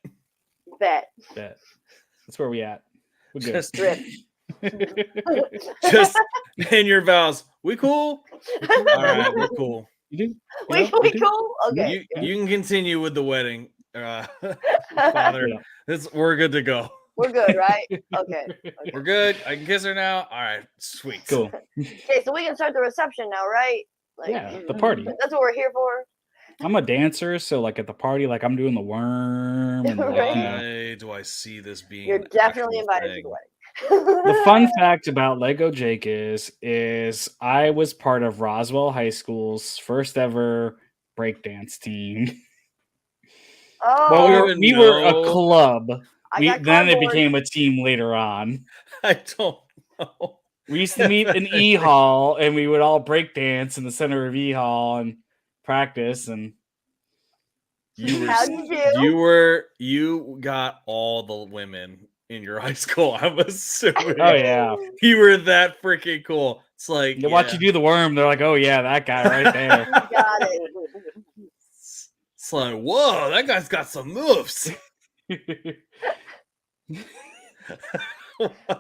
bet. Bet. That's where we at. We're good. Just, Drip. just in your vows. We cool? All right, we're cool. You do? we You do? cool? Okay. You can continue with the wedding, Father. Yeah. We're good to go. We're good, right? Okay. We're good. I can kiss her now. All right, sweet. Cool. Okay, so we can start the reception now, right? Like, Yeah, the party. That's what we're here for. I'm a dancer, so like at the party, like I'm doing the worm and like, Right. Why do I see this being? You're an definitely actual invited to thing? the wedding. The fun fact about Lego Jake is I was part of Roswell High School's first ever breakdance team. Oh, Well, even we were a know. club. I got Then it cardboard. became a team later on. I don't know. We used to meet in E Hall, and we would all break dance in the center of E Hall and practice. And How'd you do? You got all the women in your high school. I'm assuming. oh yeah, You were that freaking cool. It's like they watch you do the worm. They're like, "Oh yeah, that guy right there." You got it. It's like, whoa, that guy's got some moves. Don't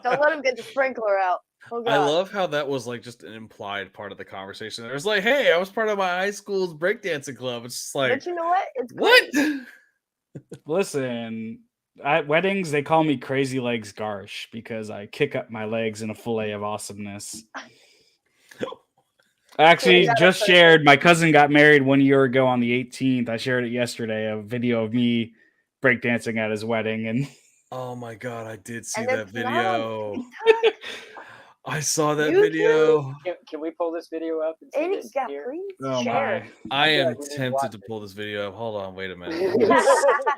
let him get the sprinkler out. Oh, God. I love how that was like just an implied part of the conversation. It was like, hey, I was part of my high school's breakdancing club. It's just like, But you know what? It's what? great. Listen, at weddings they call me Crazy Legs Garsh because I kick up my legs in a fillet of awesomeness. I actually gotta just put- shared. My cousin got married 1 year ago on the 18th. I shared it yesterday. A video of me breakdancing at his wedding, and Oh my god, I did see And that it's not on video. TikTok. I saw that YouTube? video. Can we pull this video up and see Any, this yeah, here? please oh share. my! I feel am like we need to tempted watch to it. pull this video up. Hold on, wait a minute.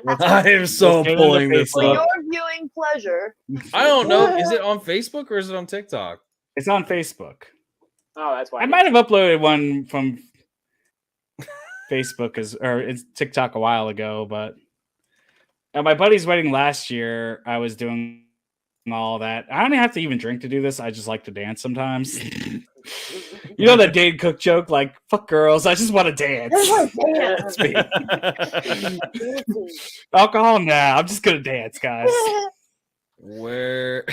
For I am so Let's get into pulling this Facebook. up. your viewing pleasure. I don't know. Is it on Facebook or is it on TikTok? It's on Facebook. Oh, that's why. I might have uploaded one from Facebook or it's TikTok a while ago, but at my buddy's wedding last year, I was doing all that. I don't have to even drink to do this. I just like to dance sometimes. You know that Dane Cook joke, like "fuck girls, I just want to dance." That's me. Alcohol now. I'm just gonna dance, guys. Where?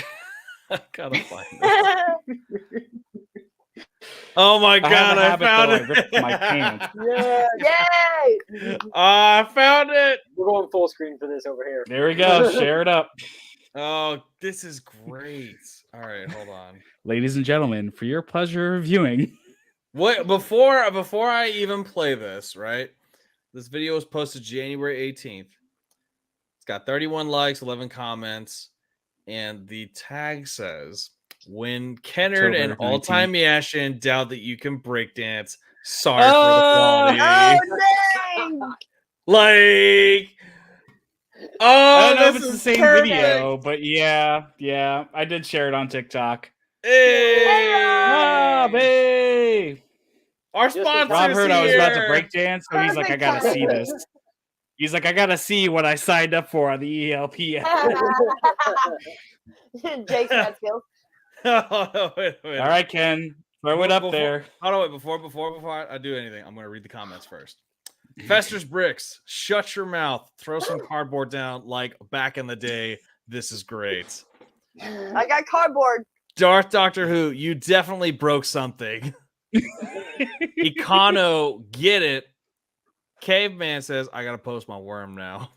I gotta find it. Oh my I have god, a I habit, found though, it. I rip my pants. Yeah, Yay! I found it. we're going full screen for this over here. There we go. Share it up, Oh, this is great. All right, hold on. ladies and gentlemen, for your pleasure of viewing. What before I even play this, right? This video was posted January 18th. It's got 31 likes, 11 comments, and the tag says, "When Kennard and October all-time Yashin doubt that you can breakdance, sorry Oh! for the quality." Oh, dang! Like, oh, I don't know if this it's the is same perfect. video, but yeah, I did share it on TikTok. Hey, Rob, hey! our Just in sponsors Rob heard I was about to here. break dance, so he's like, I gotta see this. He's like, I gotta see what I signed up for on the E ELPN. Jake's got skills. Oh, wait. All right, Ken, throw it up Before- there. Hold on, wait. Before I do anything, I'm going to read the comments first. Fester's Bricks, shut your mouth. Throw some cardboard down like back in the day. This is great. I got cardboard. Darth Doctor Who, you definitely broke something. Econo, get it. Caveman says, I got to post my worm now.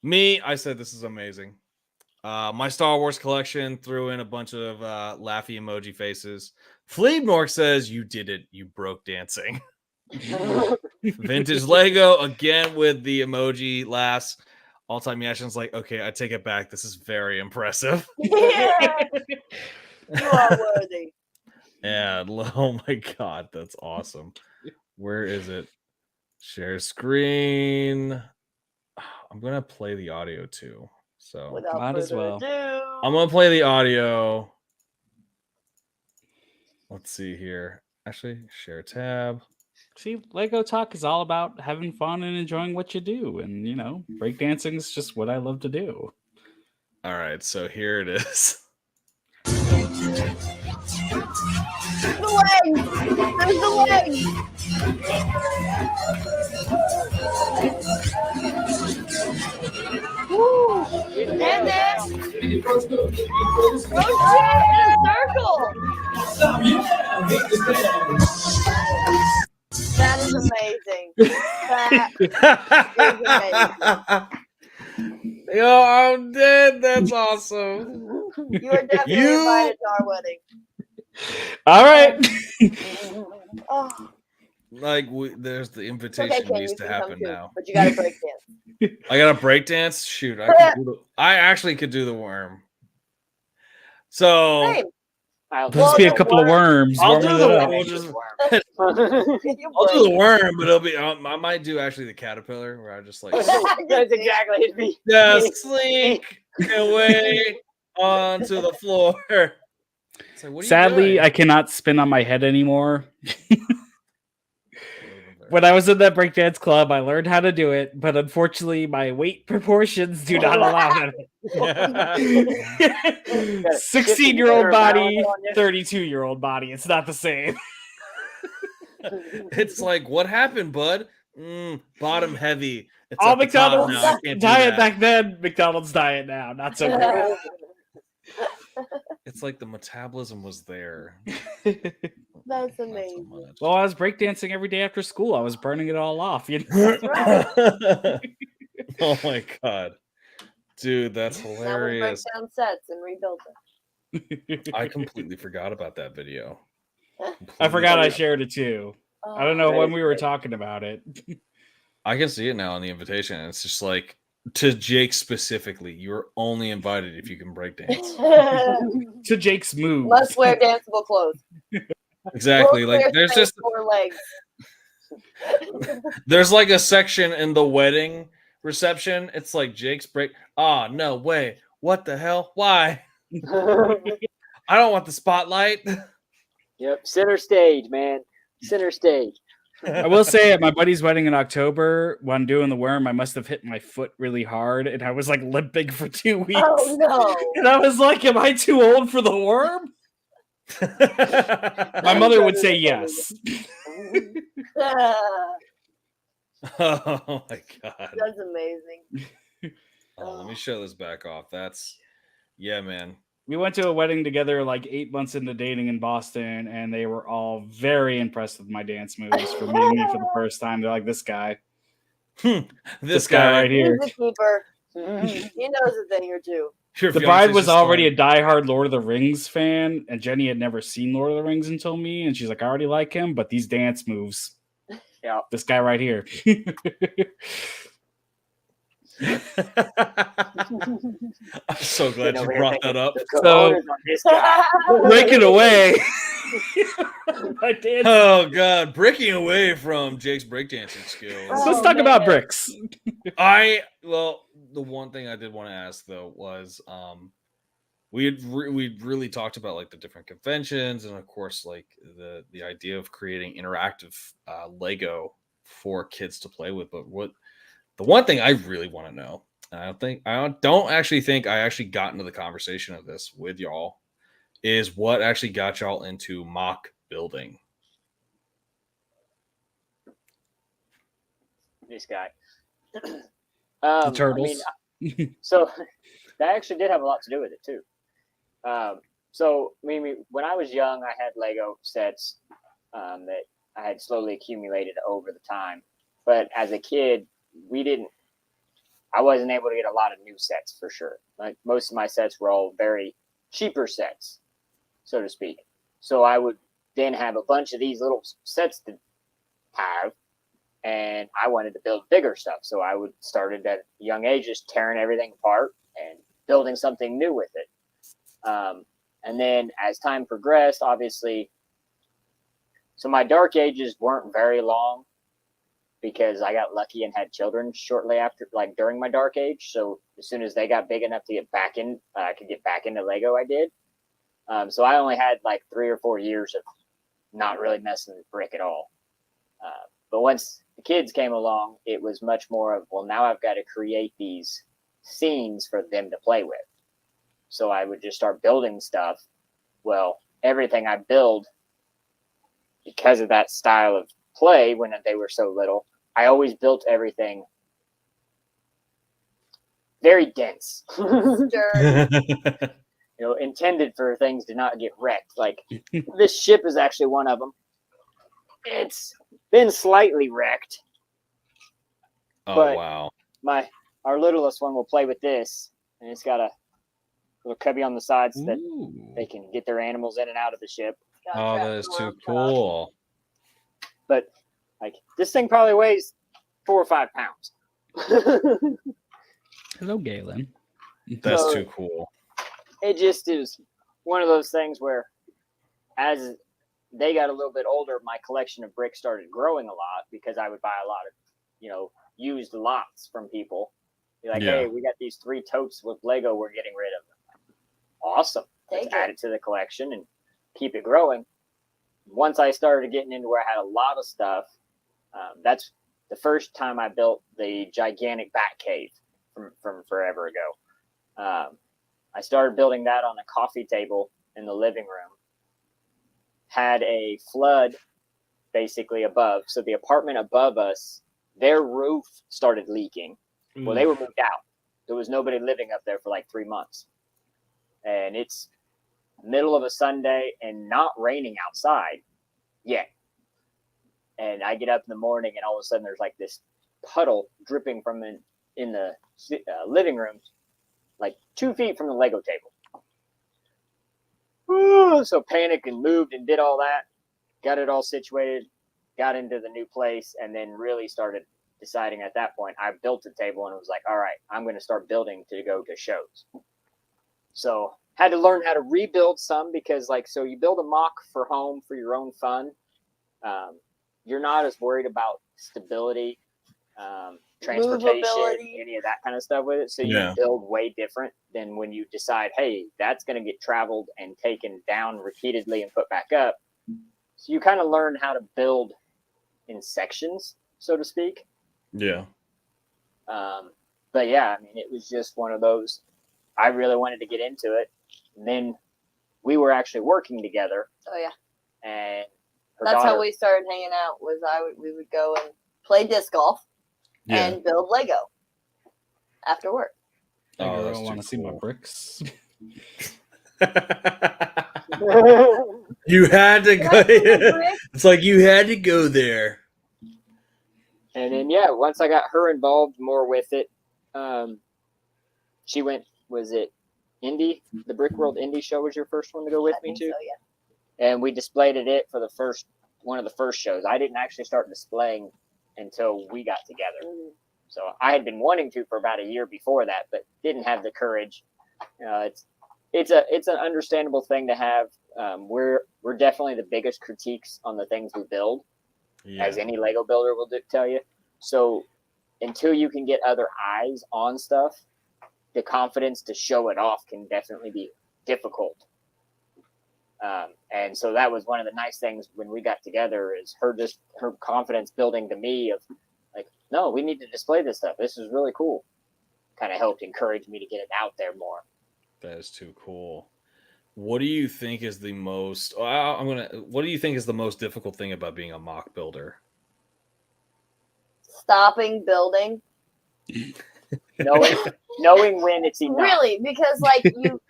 Me, I said, this is amazing. My Star Wars collection threw in a bunch of laughy emoji faces. Fleabnork says, "You did it. You broke dancing." Vintage Lego again with the emoji laughs. All time reactions like, okay, I take it back. This is very impressive. Yes, you are worthy. And oh my god, that's awesome. Where is it? Share screen. I'm gonna play the audio too. So Without Might as further well. ado, I'm gonna play the audio. Let's see here. Actually, share tab. See, Lego Talk is all about having fun and enjoying what you do. And, breakdancing is just what I love to do. All right, so here it is. the legs. There's the legs. Woo! And then rotate in a circle. That is amazing. That Yo, I'm dead. That's awesome. you are definitely invited to our wedding. All right. Oh, Like, there's the it's invitation okay, Ken. needs You to can come happen too, now. but you got to break dance. I got a break dance. Shoot, I actually could do the worm. So Same. Let's be a couple of worms. I'll warming do it the up. I'll do the worm, but it'll be I might do actually the caterpillar where I just like That's exactly it'd be. just slink away onto the floor. It's like, what are Sadly, you doing? I cannot spin on my head anymore. When I was in that breakdance club, I learned how to do it, but unfortunately, my weight proportions do not allow it. 16-year-old body, 32-year-old body. It's not the same. It's like, what happened, bud? Bottom heavy. It's All at the top McDonald's now. I can't do diet that. back then, McDonald's diet now. Not so good. It's like the metabolism was there. That's Not so amazing. much. Well, I was breakdancing every day after school. I was burning it all off. Know? Oh my god, dude, that's Now we break hilarious. down sets and rebuild them. I completely forgot about that video. I forgot I Completely shared it too. I don't know That when is we were great. talking about it. I can see it now on the invitation. It's just like, to Jake specifically, you're only invited if you can break dance. To Jake's moves. Must wear danceable clothes. Exactly. Will Like clear there's space just for legs. there's like a section in the wedding reception. It's like Jake's break. Oh, no way. What the hell? Why? I don't want the spotlight. Yep, center stage, man. Center stage. I will say at my buddy's wedding in October, when doing the worm, I must have hit my foot really hard and I was like limping for 2 weeks. Oh no. And I was like, am I too old for the worm? My mother would say yes. Oh my god. That's amazing. Oh, let me show this back off. That's man. We went to a wedding together like 8 months into dating in Boston, and they were all very impressed with my dance moves for meeting me for the first time. They're like, this guy. This guy guy right here. He's a keeper. He knows a thing or two. Your The bride fiance's was just already like, a diehard Lord of the Rings fan, and Jenny had never seen Lord of the Rings until me, and she's like, I already like him, but these dance moves. Yeah. This guy right here. I'm so glad you brought that up. So, breaking away. My dance. Oh god, breaking away from Jake's breakdancing skills. Let's Oh, talk about man. bricks. The one thing I did want to ask though was we'd really talked about like the different conventions and of course like the idea of creating interactive Lego for kids to play with, but what the one thing I really want to know, and I don't actually think I actually got into the conversation of this with y'all, is what actually got y'all into mock building. This guy. The turtles. So that actually did have a lot to do with it too. So when I was young, I had Lego sets that I had slowly accumulated over the time. But as a kid, we didn't. I wasn't able to get a lot of new sets for sure. Like most of my sets were all very cheaper sets, so to speak. So I would then have a bunch of these little sets to have, and I wanted to build bigger stuff. So I would started at a young age just tearing everything apart and building something new with it. And then as time progressed, obviously, so my dark ages weren't very long because I got lucky and had children shortly after, like during my dark age. So as soon as they got big enough to get back in, I could get back into Lego, I did. So I only had like 3 or 4 years of not really messing with brick at all. But once the kids came along, it was much more of, well, now I've got to create these scenes for them to play with. So I would just start building stuff. Well, everything I build, because of that style of play when they were so little, I always built everything very dense. Intended for things to not get wrecked. Like this ship is actually one of them. It's been slightly wrecked. Oh, but wow. Our littlest one will play with this, and it's got a little cubby on the side so that they can get their animals in and out of the ship. Oh, that is too cool. But like this thing probably weighs 4 or 5 pounds. Hello, Galen. That's too cool. It just is one of those things where as they got a little bit older, my collection of bricks started growing a lot because I would buy a lot of, used lots from people. Be like, hey, we got these 3 totes with Lego we're getting rid of. Awesome. Let's add it to the collection and keep it growing. Once I started getting into where I had a lot of stuff, that's the first time I built the gigantic bat cave from forever ago. I started building that on a coffee table in the living room. Had a flood basically above. So the apartment above us, their roof started leaking. Well, they were moved out. There was nobody living up there for like 3 months. And it's middle of a Sunday and not raining outside yet. And I get up in the morning and all of a sudden there's like this puddle dripping from in the living room, like 2 feet from the Lego table. So panicked and moved and did all that, got it all situated, got into the new place, and then really started deciding at that point. I built a table and it was like, all right, I'm going to start building to go to shows. So had to learn how to rebuild some because so you build a mock for home for your own fun. You're not as worried about stability, transportation, any of that kind of stuff with it. So you build way different than when you decide, hey, that's going to get traveled and taken down repeatedly and put back up. So you kind of learn how to build in sections, so to speak. Yeah. But yeah, I mean, it was just one of those. I really wanted to get into it. And then we were actually working together. Oh yeah. And that's how we started hanging out. We would go and play disc golf and build Lego after work. I don't want to see my bricks. You had to go. It's like you had to go there. And then once I got her involved more with it, she went. Was it Indy? The Brick World Indie Show was your first one to go with me too. So, yeah. And we displayed at it for one of the first shows. I didn't actually start displaying until we got together. Mm-hmm. So I had been wanting to for about a year before that, but didn't have the courage. It's an understandable thing to have. We're definitely the biggest critiques on the things we build, as any Lego builder will tell you. So until you can get other eyes on stuff, the confidence to show it off can definitely be difficult. And so that was one of the nice things when we got together is her confidence building to me of like, no, we need to display this stuff. This is really cool. Kind of helped encourage me to get it out there more. That is too cool. What do you think is the most? What do you think is the most difficult thing about being a mock builder? Stopping building. Knowing when it's enough. Really, because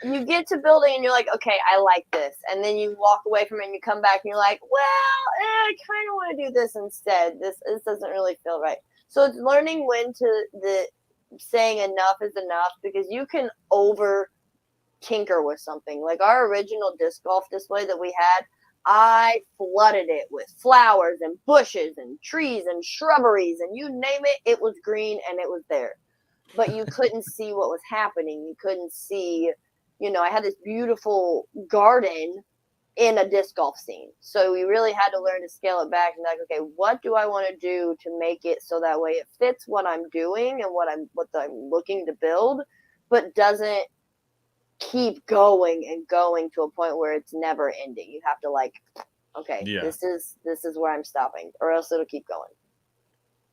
you get to building and you're like, okay, I like this, and then you walk away from it and you come back and you're like, well, I kind of want to do this instead. This doesn't really feel right. So it's learning when to saying enough is enough, because you can over tinker with something. Like our original disc golf display that we had, I flooded it with flowers and bushes and trees and shrubberies and you name it, it was green and it was there. But you couldn't see what was happening. You couldn't see, I had this beautiful garden in a disc golf scene. So we really had to learn to scale it back and like, okay, what do I want to do to make it so that way it fits what I'm doing and what I'm looking to build, but doesn't keep going and going to a point where it's never ending. You have to like, okay, this is where I'm stopping, or else it'll keep going.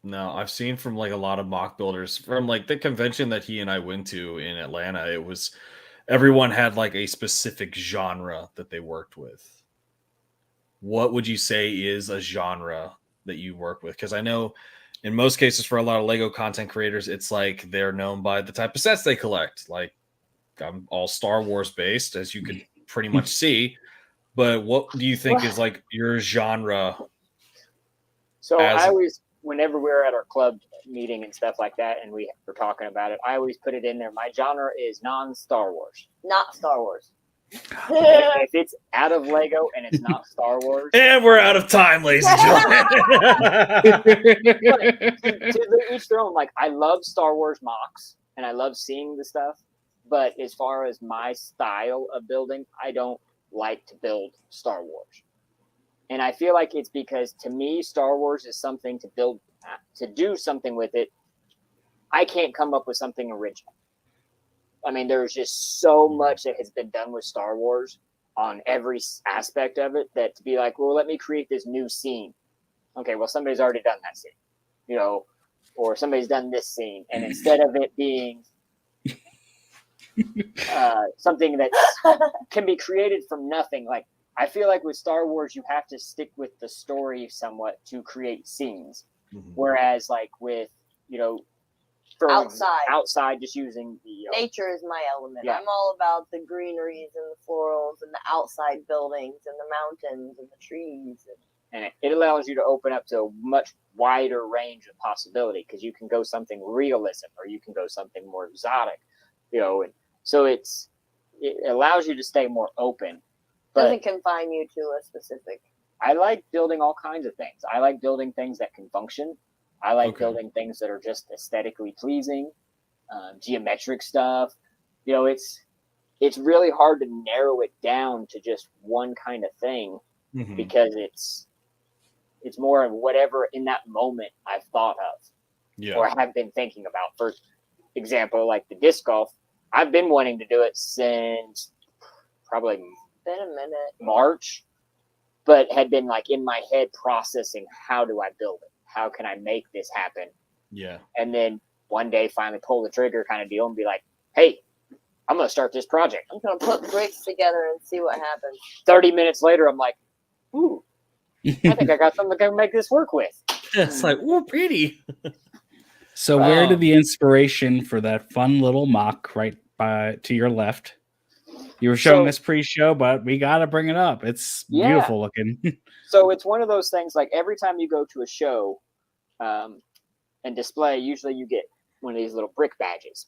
No, I've seen from like a lot of mock builders from like the convention that he and I went to in Atlanta. It was everyone had like a specific genre that they worked with. What would you say is a genre that you work with? Because I know in most cases for a lot of Lego content creators, it's like they're known by the type of sets they collect. Like I'm all Star Wars based, as you could pretty much see. But what do you think is like your genre? So I always, whenever we're at our club meeting and stuff like that, and we were talking about it, I always put it in there. My genre is non-Star Wars. Not Star Wars. If it's out of Lego and it's not Star Wars, and we're out of time, ladies and gentlemen. To each their own. Like I love Star Wars mocks, and I love seeing the stuff. But as far as my style of building, I don't like to build Star Wars. And I feel like it's because to me, Star Wars is something to build, to do something with it. I can't come up with something original. I mean, there's just so much that has been done with Star Wars on every aspect of it that to be like, well, let me create this new scene. Okay, well, somebody's already done that scene, or somebody's done this scene. And instead of it being something that can be created from nothing, like, I feel like with Star Wars, you have to stick with the story somewhat to create scenes. Mm-hmm. Whereas, like with, for outside, just using the nature is my element. Yeah. I'm all about the greeneries and the florals and the outside buildings and the mountains and the trees. And it allows you to open up to a much wider range of possibility because you can go something realism or you can go something more exotic, And so it allows you to stay more open. Doesn't confine you to a specific. I like building all kinds of things. I like building things that can function. I like building things that are just aesthetically pleasing, geometric stuff. It's really hard to narrow it down to just one kind of thing because it's more of whatever in that moment I've thought of or have been thinking about. For example, like the disc golf, I've been wanting to do it since probably been a minute. March, but had been like in my head processing how do I build it? How can I make this happen? Yeah. And then one day finally pull the trigger kind of deal and be like, hey, I'm going to start this project. I'm going to put bricks together and see what happens. 30 minutes later, I'm like, ooh, I think I got something I can make this work with. It's like, ooh, pretty. So where did the inspiration for that fun little mock right to your left? You were showing this pre-show, but we got to bring it up. It's beautiful looking. So it's one of those things, like every time you go to a show and display, usually you get one of these little brick badges.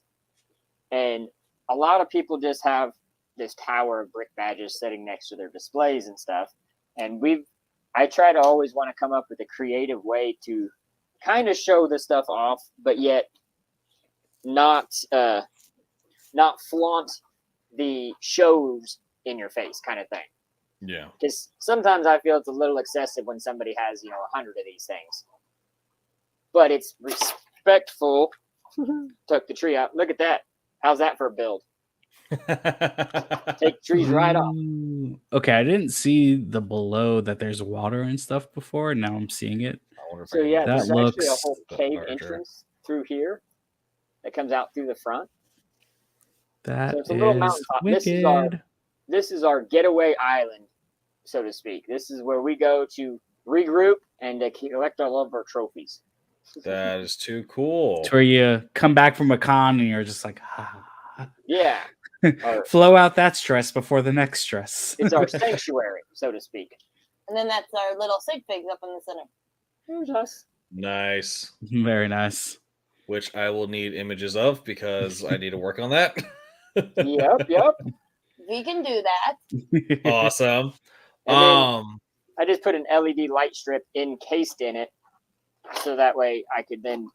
And a lot of people just have this tower of brick badges sitting next to their displays and stuff. And I try to always want to come up with a creative way to kind of show this stuff off, but yet not flaunt the shows in your face kind of thing. Yeah. Because sometimes I feel it's a little excessive when somebody has, 100 of these things. But it's respectful. Took the tree out. Look at that. How's that for a build? Take trees right off. Okay, I didn't see the below that there's water and stuff before. Now I'm seeing it. So yeah, there's actually a whole cave entrance through here that comes out through the front. That so it's a little mountaintop. This is our getaway island, so to speak. This is where we go to regroup and to collect all of our trophies. That is too cool. It's where you come back from a con and you're just like, yeah. Flow out that stress before the next stress. It's our sanctuary, so to speak. And then that's our little sig figs up in the center. There's us. Nice. Very nice. which I will need images of because I need to work on that. Yep. We can do that. Awesome. And then I just put an LED light strip encased in it, so that way I could then,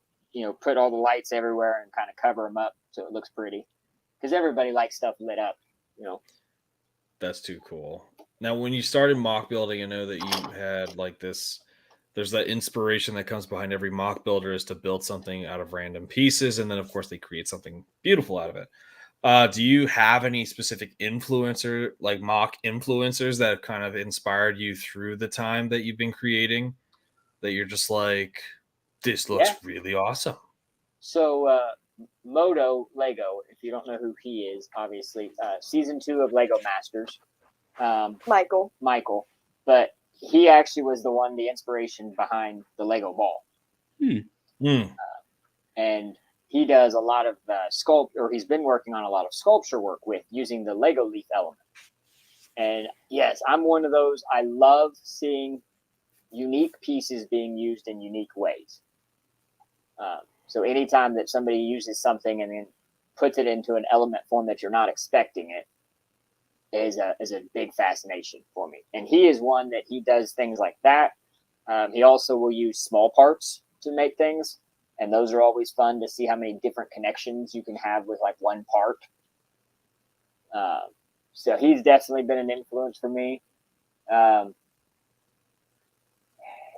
put all the lights everywhere and kind of cover them up so it looks pretty. Because everybody likes stuff lit up, That's too cool. Now, when you started mock building, I know that you had like this. There's that inspiration that comes behind every mock builder is to build something out of random pieces, and then of course they create something beautiful out of it. Do you have any specific influencer, like mock influencers, that have kind of inspired you through the time that you've been creating? That you're just like, this looks really awesome. So Moto Lego, if you don't know who he is, obviously season 2 of Lego Masters. Michael, but he actually was the inspiration behind the Lego ball. And he does a lot of he's been working on a lot of sculpture work with using the Lego leaf element. And yes, I'm one of those. I love seeing unique pieces being used in unique ways. So anytime that somebody uses something and then puts it into an element form that you're not expecting it is a big fascination for me. And he is one that he does things like that. He also will use small parts to make things. And those are always fun to see how many different connections you can have with like one part. So he's definitely been an influence for me.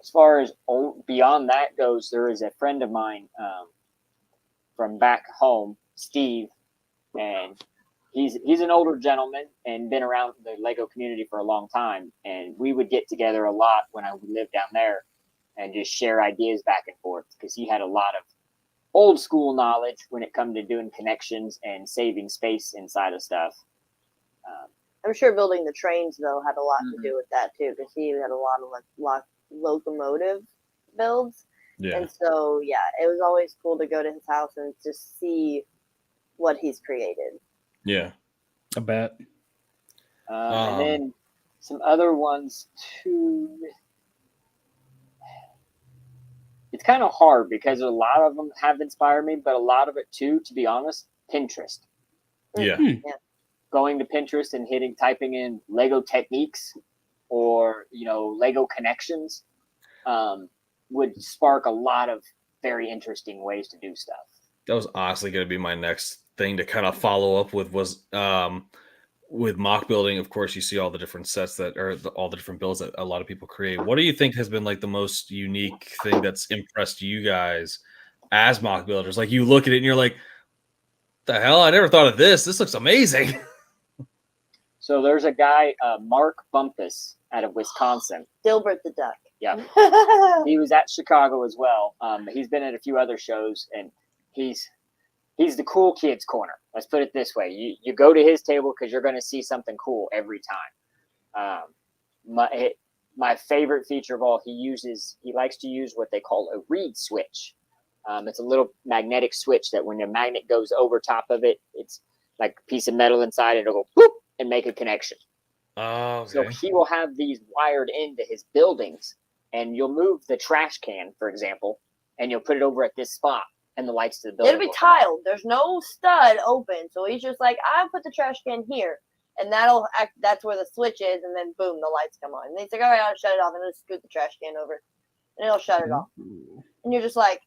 As far as beyond that goes, there is a friend of mine from back home, Steve, and he's an older gentleman and been around the Lego community for a long time. And we would get together a lot when I lived down there and just share ideas back and forth because he had a lot of old school knowledge when it comes to doing connections and saving space inside of stuff. I'm sure building the trains though had a lot to do with that too, because he had a lot of locomotive builds. Yeah. And so it was always cool to go to his house and just see what he's created. Yeah, I bet. And then some other ones too. It's kind of hard because a lot of them have inspired me, but a lot of it too, to be honest, Pinterest. Yeah. Going to Pinterest and typing in Lego techniques or, Lego connections would spark a lot of very interesting ways to do stuff. That was honestly going to be my next thing to kind of follow up with was with mock building. Of course, you see all the different sets that are all the different builds that a lot of people create. What do you think has been like the most unique thing that's impressed you guys as mock builders? Like you look at it and you're like, the hell, I never thought of this. This looks amazing. So there's a guy, Mark Bumpus, out of Wisconsin. Dilbert the Duck. Yeah. He was at Chicago as well. He's been at a few other shows, and he's the cool kids corner. Let's put it this way. You go to his table because you're going to see something cool every time. My favorite feature of all, he likes to use what they call a reed switch. It's a little magnetic switch that when the magnet goes over top of it, it's like a piece of metal inside, it'll go boop and make a connection. Oh, okay. So he will have these wired into his buildings, and you'll move the trash can, for example, and you'll put it over at this spot, and the lights to the building. It'll be tiled. There's no stud open, so he's just like, I'll put the trash can here, and that's where the switch is, and then boom, the lights come on. And he's like, all right, I'll shut it off, and I'll scoot the trash can over, and it'll shut it off. And you're just like,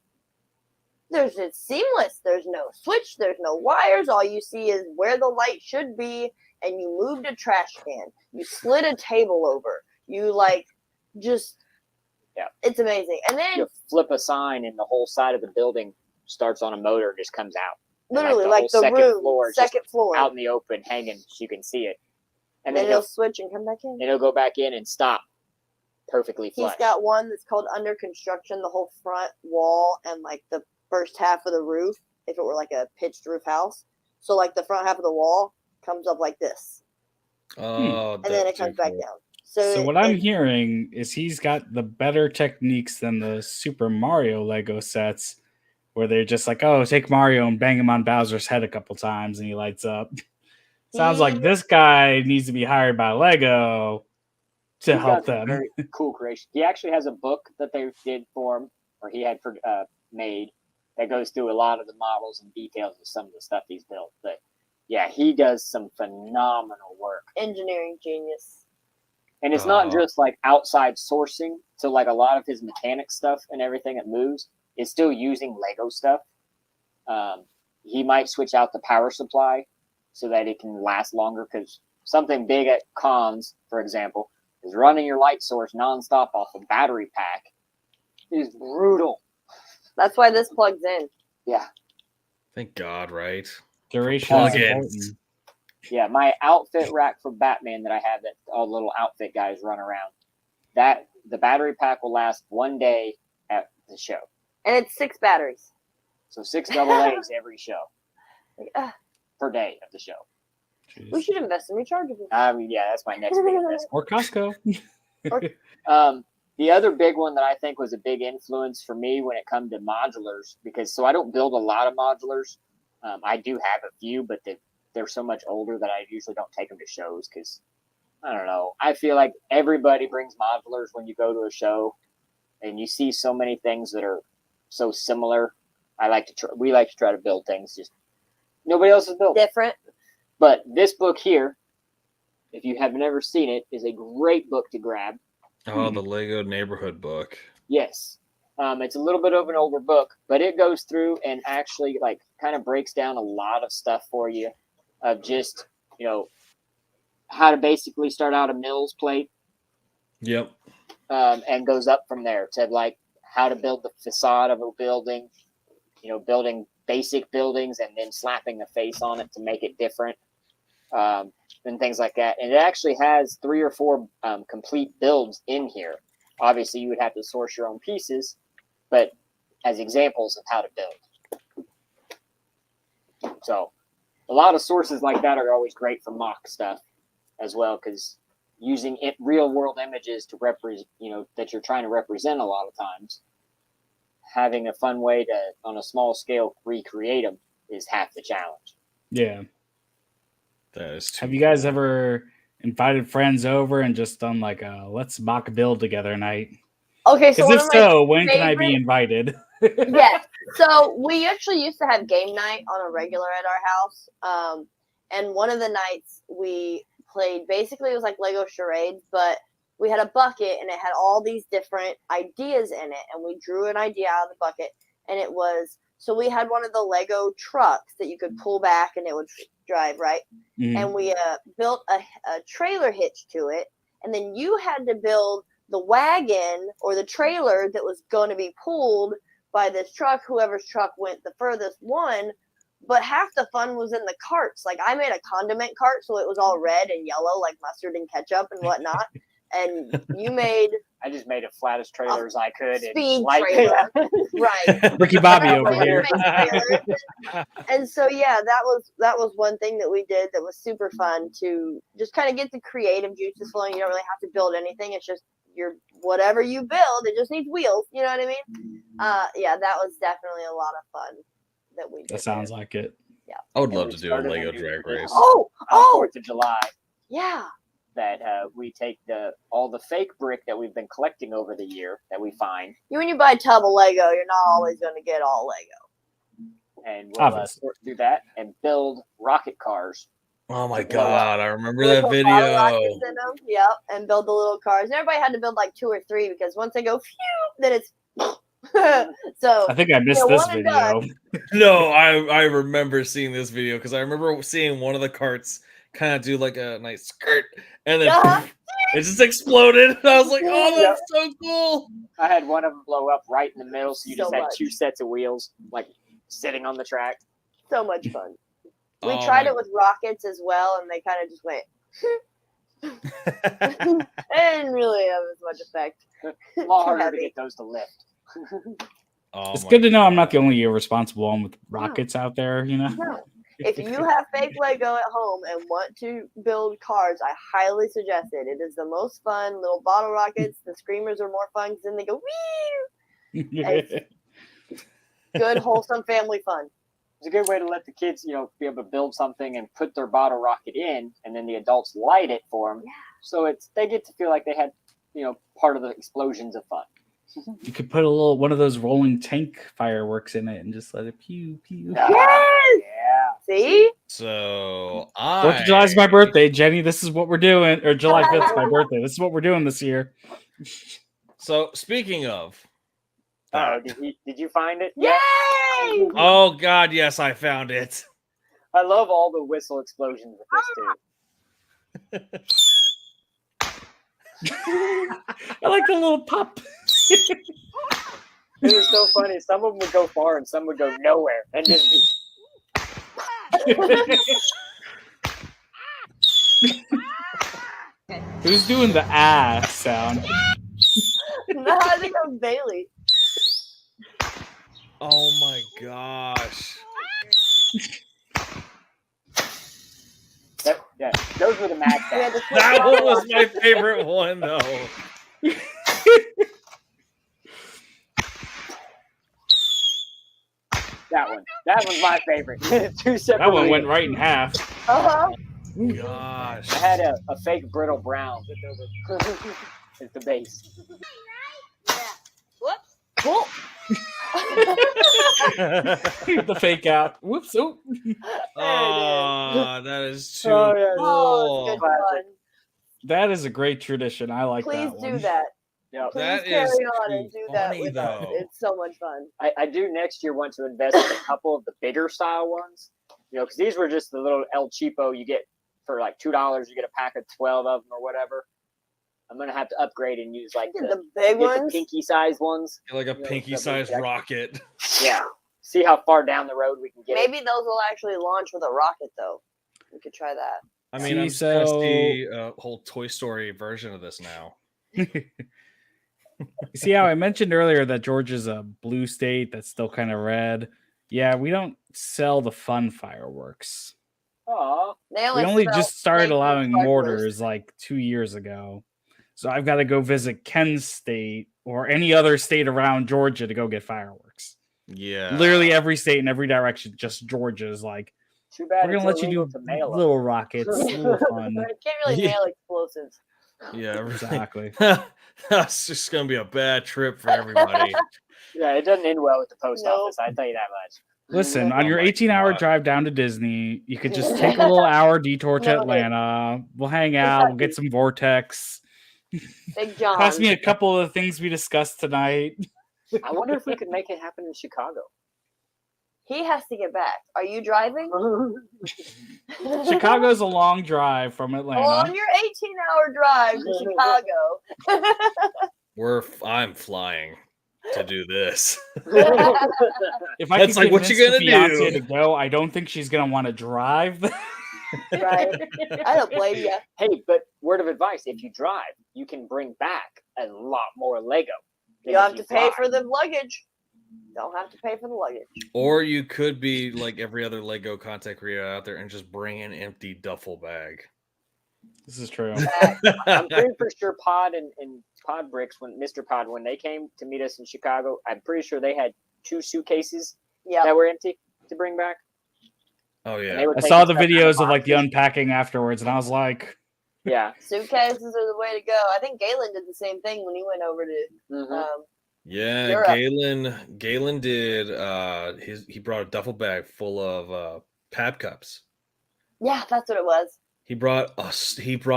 it's seamless. There's no switch. There's no wires. All you see is where the light should be, and you moved a trash can. You slid a table over. You it's amazing. And then you flip a sign, and the whole side of the building starts on a motor and just comes out. Literally, like the second floor, out in the open, hanging, so you can see it. And then it'll switch and come back in. And it'll go back in and stop perfectly flush. He's got one that's called under construction, the whole front wall and like the first half of the roof, if it were like a pitched roof house. So like the front half of the wall comes up like this. Oh, and then it comes back down. So what I'm hearing is he's got the better techniques than the Super Mario Lego sets, where they're just like, oh, take Mario and bang him on Bowser's head a couple times and he lights up. Sounds like this guy needs to be hired by Lego to help them. Very cool creation. He actually has a book that they did for him, or he had made, that goes through a lot of the models and details of some of the stuff he's built. But yeah, he does some phenomenal work. Engineering genius. And it's not just like outside sourcing. So like a lot of his mechanic stuff and everything that moves is still using Lego stuff. He might switch out the power supply so that it can last longer, because something big at cons, for example, is running your light source nonstop off a battery pack is brutal. That's why this plugs in. Yeah. Thank God, right? Duration is Plugins. important. Yeah, my outfit rack for Batman that I have that all the little outfit guys run around, that the battery pack will last 1 day at the show. And it's 6 batteries. So 6 double A's every show Like, per day of the show. we Jeez. should invest in rechargeables. I mean, yeah, that's my next big investment. Or Costco. The other big one that I think was a big influence for me when it comes to modulars, because so I don't build a lot of modulars. I do have a few, but they're so much older that I usually don't take them to shows because, I don't know, I feel like everybody brings modulars when you go to a show and you see so many things that are so similar. We like to try to build things just nobody else has built. Different. But this book here, if you have never seen it, is a great book to grab. Oh, the Lego Neighborhood book. Yes. It's a little bit of an older book, but it goes through and actually like kind of breaks down a lot of stuff for you of just, how to basically start out a Mills plate. Yep. And goes up from there to like how to build the facade of a building, building basic buildings and then slapping the face on it to make it different. And things like that. And it actually has 3 or 4 complete builds in here. Obviously, you would have to source your own pieces, but as examples of how to build. So a lot of sources like that are always great for mock stuff as well, because using real world images to represent, that you're trying to represent a lot of times, having a fun way to, on a small scale, recreate them is half the challenge. Yeah. That is Have you guys ever invited friends over and just done like a let's mock build together night? Okay, so Because one if of my so, when can I be favorite- invited? Yes. So we actually used to have game night on a regular at our house. And one of the nights we played, basically it was like Lego charades, but we had a bucket and it had all these different ideas in it. And we drew an idea out of the bucket. And it was, so we had one of the Lego trucks that you could pull back and it would drive, right? And we built a trailer hitch to it. And then you had to build the wagon or the trailer that was going to be pulled by this truck, whoever's truck went the furthest one. But half the fun was in the carts. Like I made a condiment cart, so it was all red and yellow, like mustard and ketchup and whatnot. And you made I just made a flattest trailer as I could. speed and trailer, right? Ricky Bobby That's over what you here. make trailers. And so yeah, that was one thing that we did that was super fun to just kind of get the creative juices flowing. You don't really have to build anything. It's just whatever you build, it just needs wheels. You know what I mean? Yeah, that was definitely a lot of fun that we did. That sounds like it. Yeah. I would And love we to do a started Lego new drag tradition race. Oh, on 4th of July. yeah. That we take all the fake brick that we've been collecting over the year that we find, When you buy a tub of Lego, you're not always going to get all Lego. and we'll Obviously. sort through that and build rocket cars. Oh my To blow up. God, I remember We that put bottle video. rockets in them, yep, and build the little cars. And everybody had to build like 2 or 3 because once they go, phew, then it's. So I think I missed Yeah, this one and video. No, I remember seeing this video because I remember seeing one of the carts kind of do like a nice skirt and then Uh-huh. it just exploded. And I was like, oh, Yeah. that's so cool. I had one of them blow up right in the middle, so you So just had much. 2 sets of wheels like sitting on the track. so much fun. We Oh tried my- it with rockets as well, and they kind of just went. It didn't really have as much effect. A lot Too harder to heavy. get those to lift. Oh It's my good to know I'm God. not the only irresponsible one with rockets out there, No. If you have fake Lego at home and want to build cars, I highly suggest it. It is the most fun. Little bottle rockets. The screamers are more fun because then they go wee. Good, wholesome family fun. It's a good way to let the kids, be able to build something and put their bottle rocket in, and then the adults light it for them. Yeah. So they get to feel like they had, part of the explosions of fun. You could put one of those rolling tank fireworks in it and just let it pew pew. Yes! Yeah. See? So 4th of July is my birthday, Jenny. This is what we're doing. Or July 5th is my birthday. This is what we're doing this year. So speaking of, Oh, that, did you find it? Yay! oh God, yes, I found it. I love all the whistle explosions with this too. I like the little pop. It was so funny. Some of them would go far and some would go nowhere and just be. Who's doing the ass sound? No, I think I'm Bailey. Oh my gosh. Yeah, those were the match. We had to flip That it one off. was my favorite one though. That one's my favorite. Two separate. That one went readings. right in half. Uh-huh. Gosh. I had a fake brittle brown. It's the base. Whoops. Cool. The fake out. Whoops. Oh. Oh, that is too Oh, yeah. Oh, it's cool. good fun. That is a great tradition. I like Please that do one. that. Yeah. Please That carry is on and too do that funny, with us. though. It's so much fun. I do next year want to invest in a couple of the bigger style ones. You know, because these were just the little El Cheapo you get for like $2. You get a pack of 12 of them or whatever. I'm gonna have to upgrade and use like Get the the big get the ones. pinky sized ones. Like a You know, pinky-sized something- rocket. Yeah. See how far down the road we can get. Maybe those will actually launch with a rocket, thow. We could try that. I mean, See, I'm just gonna so- see a whole Toy Story version of this now. You see how I mentioned earlier that Georgia's a blue state that's still kind of red? Yeah, we don't sell the fun fireworks. Aw. They We only sell just started fake allowing sparklers. mortars like 2 years ago. So I've got to go visit Kent's state or any other state around Georgia to go get fireworks. Yeah. Literally every state in every direction, just Georgia is like, Too bad we're it's going to let you illegal do to mail 'em. little rockets, little fun. You can't really Yeah. nail explosives. Yeah, really. Exactly. That's just gonna be a bad trip for everybody. Yeah, it doesn't end well with the post Nope. office. I tell you that much. Listen, on Oh your my 18-hour God. drive down to Disney, you could just take a little hour detour to No, Atlanta. We'll hang out. We'll get some Vortex. Big John. Cost me a couple of the things we discussed tonight. I wonder if we could make it happen in Chicago. He has to get back. Are you driving? Chicago's a long drive from Atlanta. On your 18-hour drive to Chicago. I'm flying to do this. If I That's could like, what you convince the gonna fiance do? to go, I don't think she's gonna want to drive. Right. I don't blame you. Hey, but word of advice: if you drive, you can bring back a lot more Lego. than You if have to pay fly. for the luggage. Don't have to pay for the luggage. Or you could be like every other Lego content creator out there and just bring an empty duffel bag. This is true. I'm pretty for sure Pod and Pod Bricks, when Mr. Pod, when they came to meet us in Chicago, I'm pretty sure they had 2 suitcases Yeah. that were empty to bring back. Oh And yeah. they were I taking saw the stuff out videos of like the boxes. unpacking afterwards, and I was like, Yeah. Suitcases are the way to go. I think Galen did the same thing when he went over to Mhm. Yeah, Europe. Galen did he brought a duffel bag full of pap cups. yeah, that's what it was. He brought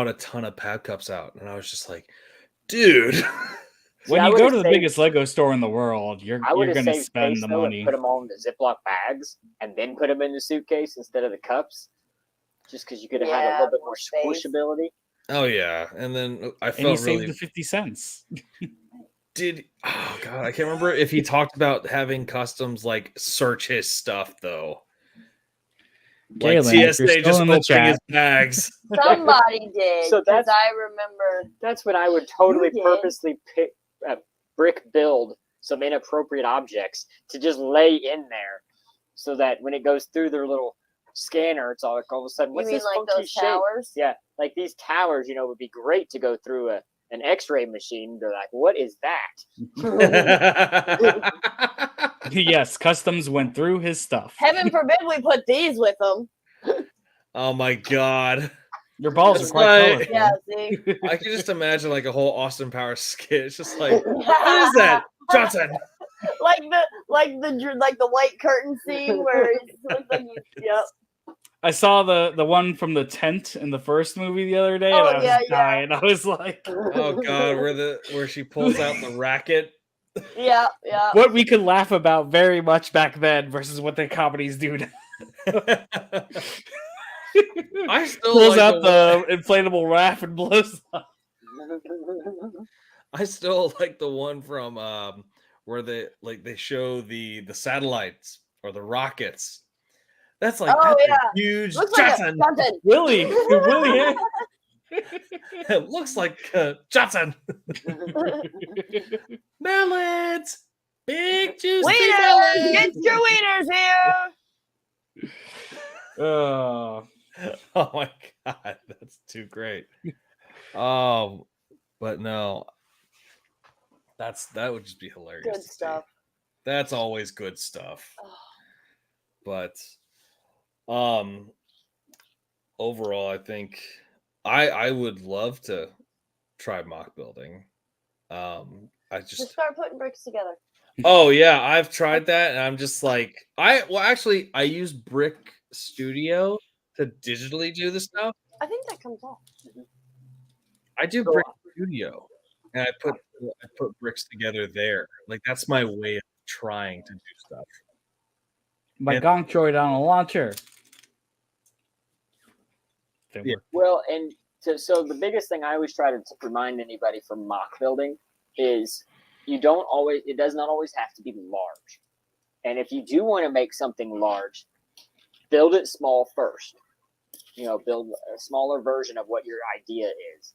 a ton of pap cups out, and I was just like, dude. when I you go would've to the saved- biggest Lego store in the world, you're I would have going to saved spend space the though money. and put them all into Ziploc bags and then put them in the suitcase instead of the cups, just because you could have had a Yeah, little bit more more space. squishability. Oh yeah, and then I And you felt saved really the 50 cents. oh god, I can't remember if he talked about having customs like search his stuff though. Like Galen, if you're TSA still just in the opening chat. his bags. Somebody did. So Because that's- I remember. That's when I would totally did. purposely brick build some inappropriate objects to just lay in there, so that when it goes through their little scanner, it's all like all of a sudden, You what's mean this like funky those shape? towers? Yeah, like these towers, would be great to go through an X-ray machine. They're like, what is that? Yes, customs went through his stuff. Heaven forbid we put these with them. Oh my god. Your balls are It's quite like- colorful. Yeah, see? I can just imagine like a whole Austin Powers skit. It's just like, what is that, Johnson? like the white curtain scene where it looks like yep. I saw the one from the tent in the first movie the other day, and Oh, I was yeah, dying. I was like, Oh God, where she pulls out the racket. Yeah. what we could laugh about very much back then versus what the comedies do now. I still Pulls like out the inflatable raft and blows up. I still like the one from where they show the satellites or the rockets. That's like Oh, that's yeah. a huge Looks like Johnson. a Johnson. Willie. Yeah. It looks like Johnson. Melons, big juicy Wieners! melons. Get your wieners here! Oh, Oh my God, that's too great. Oh, but no, that would just be hilarious. Good to see. stuff. That's always good stuff. Oh. But overall, I think I would love to try mock building. I Just just start putting bricks together. oh yeah, I've tried that, and I'm just like I use Brick Studio to digitally do the stuff. I think that comes off. I do Brick Studio, and I put bricks together there. Like that's my way of trying to do stuff. my And- gonk droid on a launcher. Didn't Yeah. work. Well, and so the biggest thing I always try to remind anybody from mock building is it does not always have to be large. And if you do want to make something large, build it small first. Build a smaller version of what your idea is.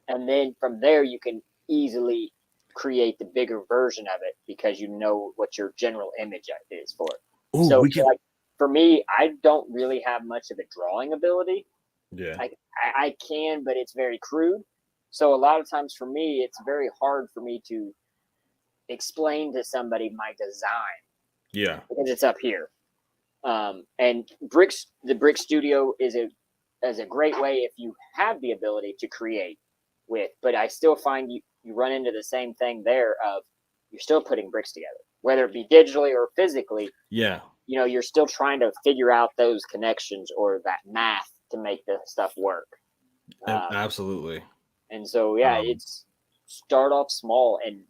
And then from there, you can easily create the bigger version of it because you know what your general image is for it. Ooh, So we can, like, for me, I don't really have much of a drawing ability. yeah. I can, but it's very crude. So a lot of times for me, it's very hard for me to explain to somebody my design Yeah. because it's up here. And the Brick Studio is a great way if you have the ability to create with. But I still find you run into the same thing there of you're still putting bricks together, whether it be digitally or physically. Yeah. You're still trying to figure out those connections or that math to make the stuff work. Absolutely. And so, it's start off small. And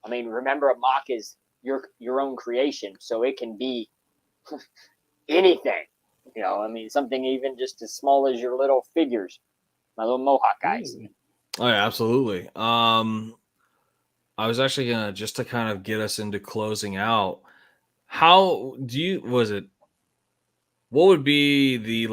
I mean, remember, a mock is your own creation, so it can be anything. Something even just as small as your little figures, my little Mohawk guys. Oh yeah, absolutely. I was actually gonna just to kind of get us into closing out. How do you what would be the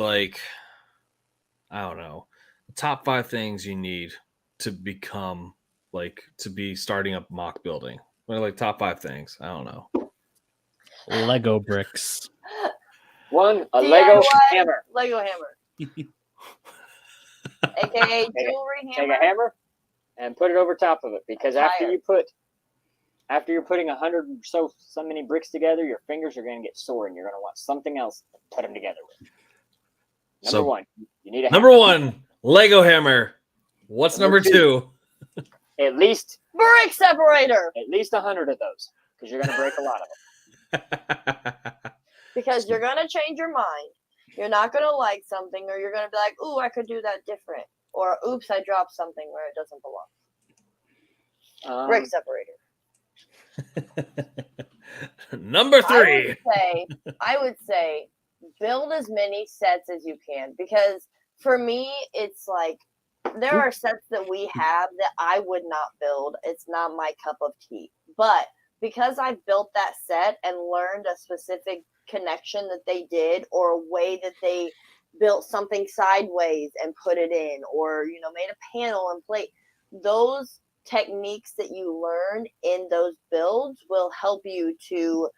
I don't know, the top 5 things you need to become to be starting up mock building? What are top 5 things? I don't know. Lego bricks. One, a DIY Lego hammer. Lego hammer. AKA jewelry Take hammer. a hammer and put it over top of it because after you're putting 100 so many bricks together, your fingers are going to get sore and you're going to want something else to put them together with. Number one, you need a Number hammer. 1, Lego hammer. What's number 2? At least Brick separator. 100 of those because you're going to break a lot of them. Because you're gonna change your mind. You're not gonna like something, or you're gonna be like, "Ooh, I could do that different," or "Oops, I dropped something where it doesn't belong." Brick separator. Number 3. I would say build as many sets as you can, because for me, it's like there are sets that we have that I would not build. It's not my cup of tea. But because I built that set and learned a specific connection that they did, or a way that they built something sideways and put it in, or made a panel and plate, those techniques that you learn in those builds will help you to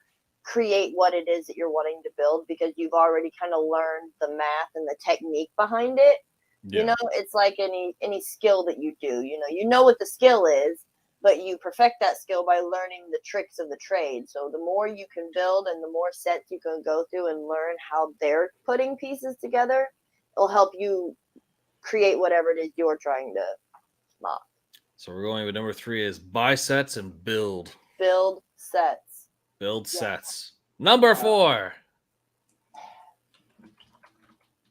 create what it is that you're wanting to build, because you've already kind of learned the math and the technique behind it. Yeah. It's like any skill that you do. You know what the skill is, but you perfect that skill by learning the tricks of the trade. So the more you can build and the more sets you can go through and learn how they're putting pieces together, it'll help you create whatever it is you're trying to mod. So we're going with number 3 is buy sets and build. Build sets. Build sets. Number 4.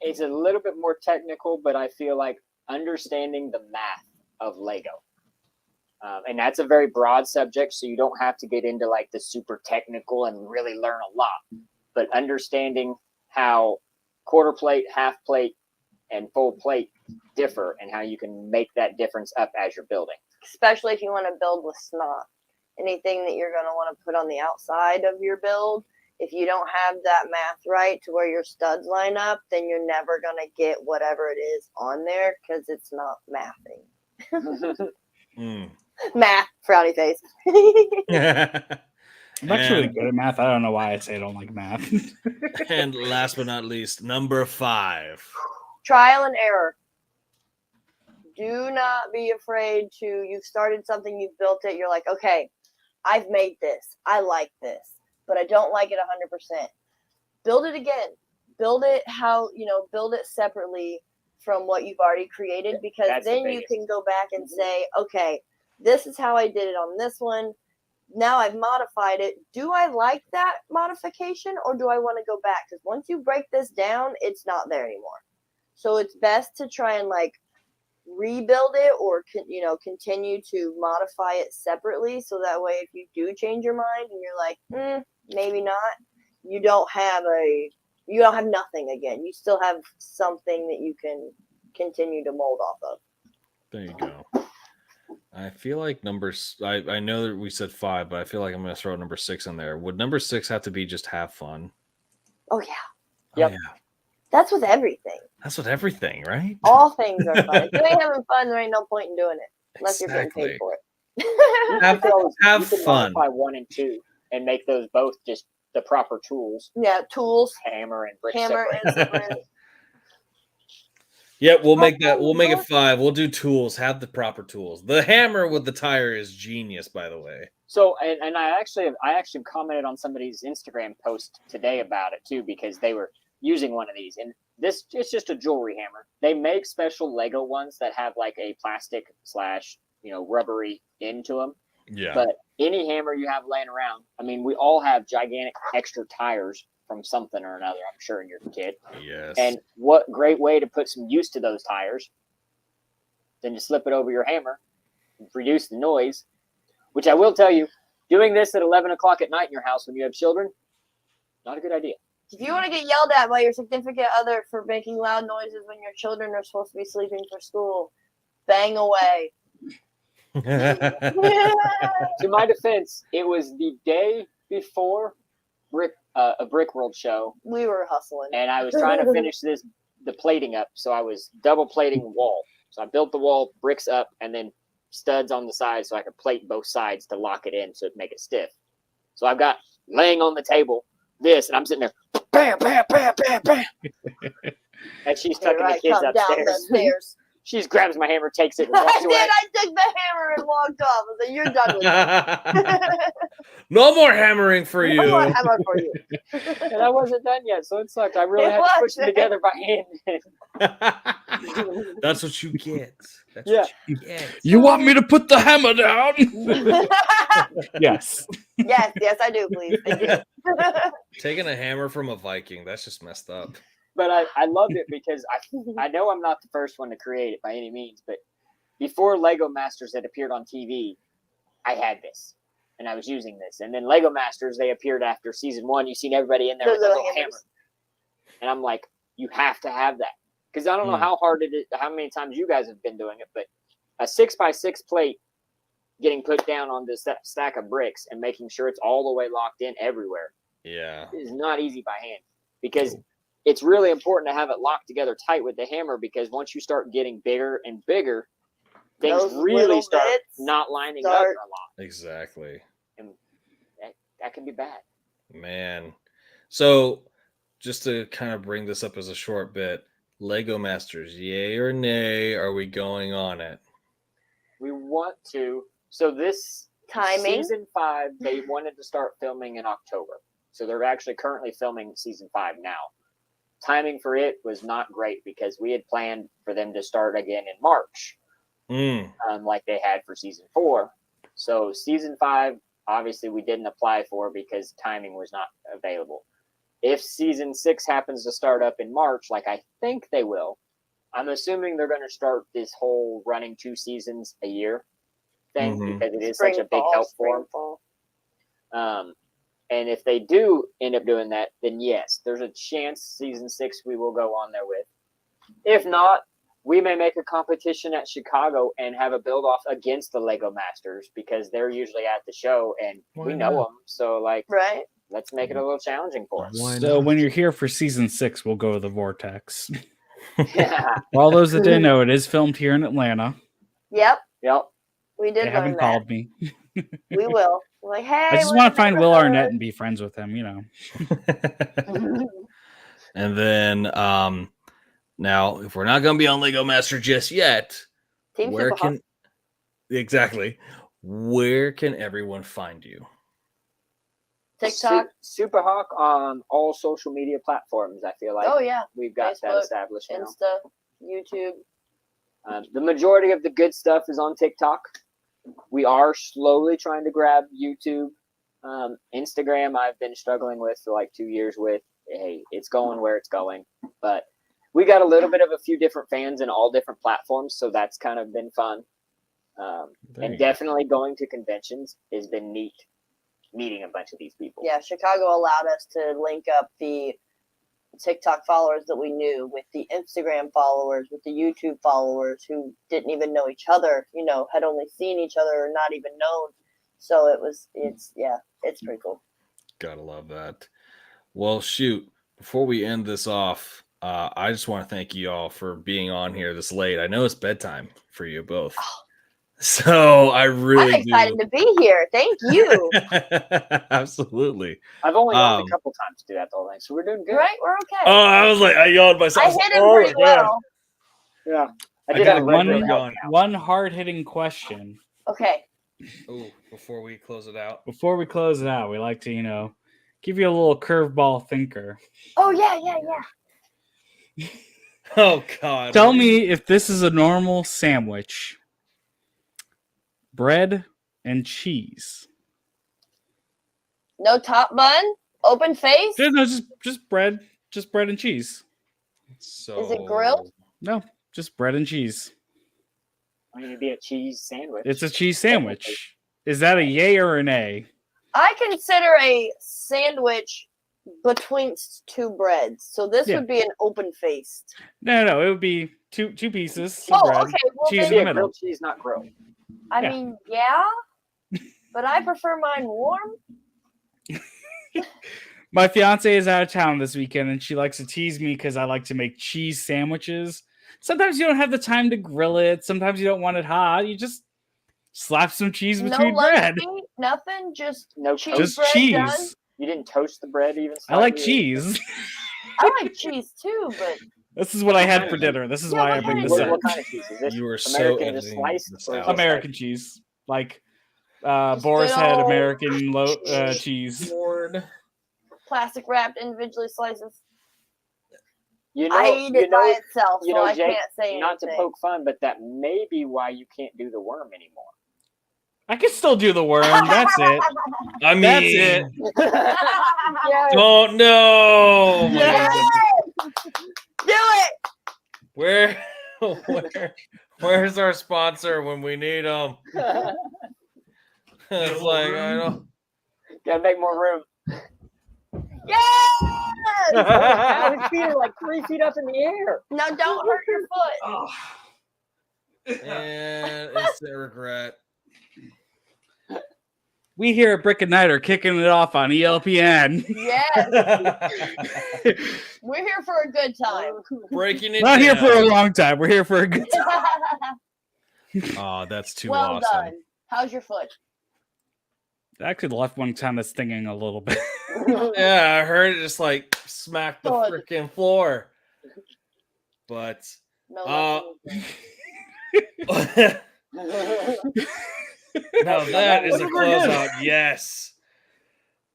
It's a little bit more technical, but I feel like understanding the math of Lego. And that's a very broad subject, so you don't have to get into like the super technical and really learn a lot. But understanding how quarter plate, half plate, and full plate differ and how you can make that difference up as you're building. Especially if you want to build with snot. Anything that you're going to want to put on the outside of your build, if you don't have that math right to where your studs line up, then you're never going to get whatever it is on there because it's not mathing. Math, frowny face. I'm actually good at math. I don't know why I say I don't like math. And last but not least, number 5. Trial and error. Do not be afraid to, you've started something, you've built it, you're like, okay, I've made this. I like this, but I don't like it 100%. Build it again. Build it how, build it separately from what you've already created, because then you can go back and say, okay, this is how I did it on this one. Now I've modified it. Do I like that modification, or do I want to go back? Because once you break this down, it's not there anymore. So it's best to try and rebuild it, or continue to modify it separately, so that way if you do change your mind and you're like, maybe not, you don't have nothing again. You still have something that you can continue to mold off of. There you go. I feel like I know that we said 5, but I feel like I'm going to throw number 6 in there. Would number 6 have to be just have fun? Oh yeah. Yep. Oh, yeah. That's with everything. That's with everything, right? All things are fun. If you ain't having fun, there ain't no point in doing it unless you're getting paid for it. Have you can fun. modify 1 and 2 and make those both just the proper tools. Yeah, tools. Hammer and brick. Hammer and separate. Yep, we'll make that. We'll make it 5. We'll do tools. Have the proper tools. The hammer with the tire is genius, by the way. So, and I actually commented on somebody's Instagram post today about it too, because they were using one of these, and it's just a jewelry hammer. They make special Lego ones that have like a plastic / rubbery end to them. Yeah. But any hammer you have laying around, I mean, we all have gigantic extra tires from something or another, I'm sure, in your kit. Yes. And what great way to put some use to those tires than to slip it over your hammer and reduce the noise, which I will tell you, doing this at 11 o'clock at night in your house when you have children, not a good idea. If you want to get yelled at by your significant other for making loud noises when your children are supposed to be sleeping for school, bang away. To my defense, it was the day before a Brick World show. We were hustling. And I was trying to finish the plating up, so I was double plating the wall. So I built the wall, bricks up, and then studs on the sides so I could plate both sides to lock it in so it'd make it stiff. So I've got laying on the table this, and I'm sitting there, bam, bam, bam, bam, bam. And she's tucking the kids upstairs. She just grabs my hammer, takes it, and walks away. I took the hammer and walked off. I was like, you're done with it. No more hammering for you. No more hammer for you. And I wasn't done yet, so it sucked. I really had to push them together by hand. That's what you get. That's Yeah. what you get. You want me to put the hammer down? Yes. Yes, I do, please. Thank you. Taking a hammer from a Viking, that's just messed up. But I loved it because I know I'm not the first one to create it by any means, but before Lego Masters had appeared on TV, I had this. And I was using this. And then Lego Masters, they appeared after season 1. You've seen everybody in there with a little hammer. And I'm like, you have to have that. Because I don't know how hard it is, how many times you guys have been doing it, but a 6x6 plate getting put down on this stack of bricks and making sure it's all the way locked in everywhere. Yeah. Is not easy by hand. Because it's really important to have it locked together tight with the hammer, because once you start getting bigger and bigger, things really start not lining up a lot. Exactly. And that can be bad. Man. So just to kind of bring this up as a short bit, Lego Masters, yay or nay, are we going on it? We want to. So this timing. Season 5, they wanted to start filming in October. So they're actually currently filming season 5 now. timing for it was not great because we had planned for them to start again in March, like they had for season 4. So season 5, obviously, we didn't apply for because timing was not available. If season 6 happens to start up in March, like I think they will, I'm assuming they're going to start this whole running 2 seasons a year thing because it is such a big help for them. And if they do end up doing that, then yes, there's a chance season 6 we will go on there with. If not, we may make a competition at Chicago and have a build-off against the Lego Masters because they're usually at the show and we know them. So, like, let's make it a little challenging for us. So when you're here for season 6, we'll go to the Vortex. For all those that didn't know, it is filmed here in Atlanta. Yep. We did They learn haven't that. called me. We will. We're like, hey, I just want to find Will Arnett and be friends with him, you know. And then now, if we're not going to be on Lego Master just yet, where can everyone find you? TikTok, Superhawk on all social media platforms. I feel like we've got that established now. Insta, YouTube. The majority of the good stuff is on TikTok. We are slowly trying to grab YouTube. Instagram, I've been struggling with for like 2 years with. Hey, it's going where it's going. But we got a little bit of a few different fans in all different platforms, so that's kind of been fun. And definitely going to conventions has been neat. Meeting a bunch of these people. Yeah, Chicago allowed us to link up the TikTok followers that we knew with the Instagram followers, with the YouTube followers who didn't even know each other, you know, had only seen each other or not even known. So it's pretty cool. Gotta love that. Well, shoot, before we end this off, I just want to thank you all for being on here this late. I know it's bedtime for you both. So I'm excited to be here. Thank you. Absolutely. I've only gone a couple times to do that the whole night, so we're doing good. Right, we're okay. Oh, I was like, I yelled myself. I hit him pretty well. Yeah, I did have one hard-hitting question. Okay. Oh, before we close it out. We like to, you know, give you a little curveball thinker. Oh yeah. Oh God. Tell me if this is a normal sandwich. Bread and cheese. No top bun? Open face? No, just bread. Just bread and cheese. So is it grilled? No, just bread and cheese. I mean, it'd be a cheese sandwich. It's a cheese sandwich. Is that a yay or an A? I consider a sandwich between 2 breads. So this would be an open faced. No, it would be two pieces. Bread, okay. Well, cheese in the middle. Grilled cheese, not grilled. I mean, yeah, but I prefer mine warm. My fiance is out of town this weekend, and she likes to tease me because I like to make cheese sandwiches. Sometimes you don't have the time to grill it. Sometimes you don't want it hot. You just slap some cheese between bread. Meat, nothing, just cheese. Just bread cheese. Done. You didn't toast the bread even. I like cheese. I like cheese too, but this is what I had for dinner. This is why I bring this up. What kind of cheese is this? You were American just sliced American cheese, like Boris had American cheese. Lord. Plastic wrapped, individually slices. You know, I eat it by itself, so I Jake, can't say anything. Not to poke fun, but that may be why you can't do the worm anymore. I can still do the worm. That's it. I mean, that's it. Don't know. Do it. Where's our sponsor when we need them? It's like I don't. Gotta make more room. Yes! His feet are like 3 feet up in the air. No, don't hurt your foot. And it's a regret. We here at Brick and Nite are kicking it off on ELPN. Yes. We're here for a good time. Breaking it Not down. here for a long time. We're here for a good time. Oh, that's too well awesome. done. How's your foot? Actually, the left one kind of stinging a little bit. Yeah, I heard it just like smack the freaking floor. But no, now that is a closeout. Yes.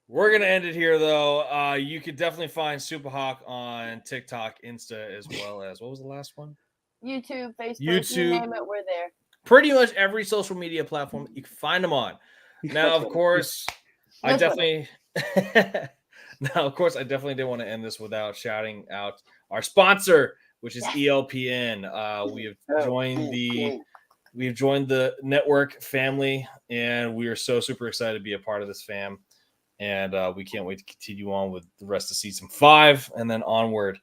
We're gonna end it here, though. You could definitely find Superhawk on TikTok, Insta, as well as what was the last one? YouTube, Facebook, YouTube. you name it, we're there. Pretty much every social media platform you can find them on. Now, of course, I definitely did want to end this without shouting out our sponsor, which is ELPN. We've joined the network family, and we are so super excited to be a part of this fam. And we can't wait to continue on with the rest of season 5 and then onward.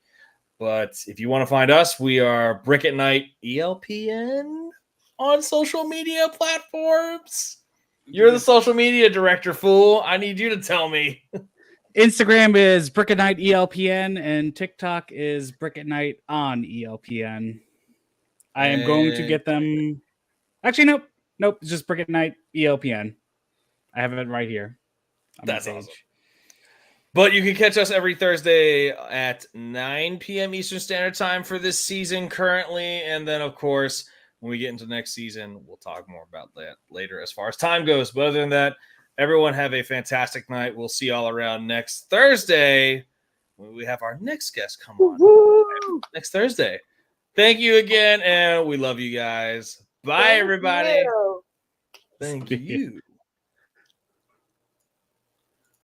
But if you want to find us, we are Brick at Night ELPN on social media platforms. You're the social media director, fool. I need you to tell me. Instagram is Brick at Night ELPN and TikTok is Brick at Night on ELPN. I am going to get them. Actually, nope. It's just Brick at Night ELPN. I have it right here. That's awesome. But you can catch us every Thursday at 9 p.m. Eastern Standard Time for this season currently. And then, of course, when we get into next season, we'll talk more about that later as far as time goes. But other than that, everyone have a fantastic night. We'll see y'all around next Thursday when we have our next guest come on next Thursday. Thank you again, and we love you guys. Bye, everybody. You. Thank you.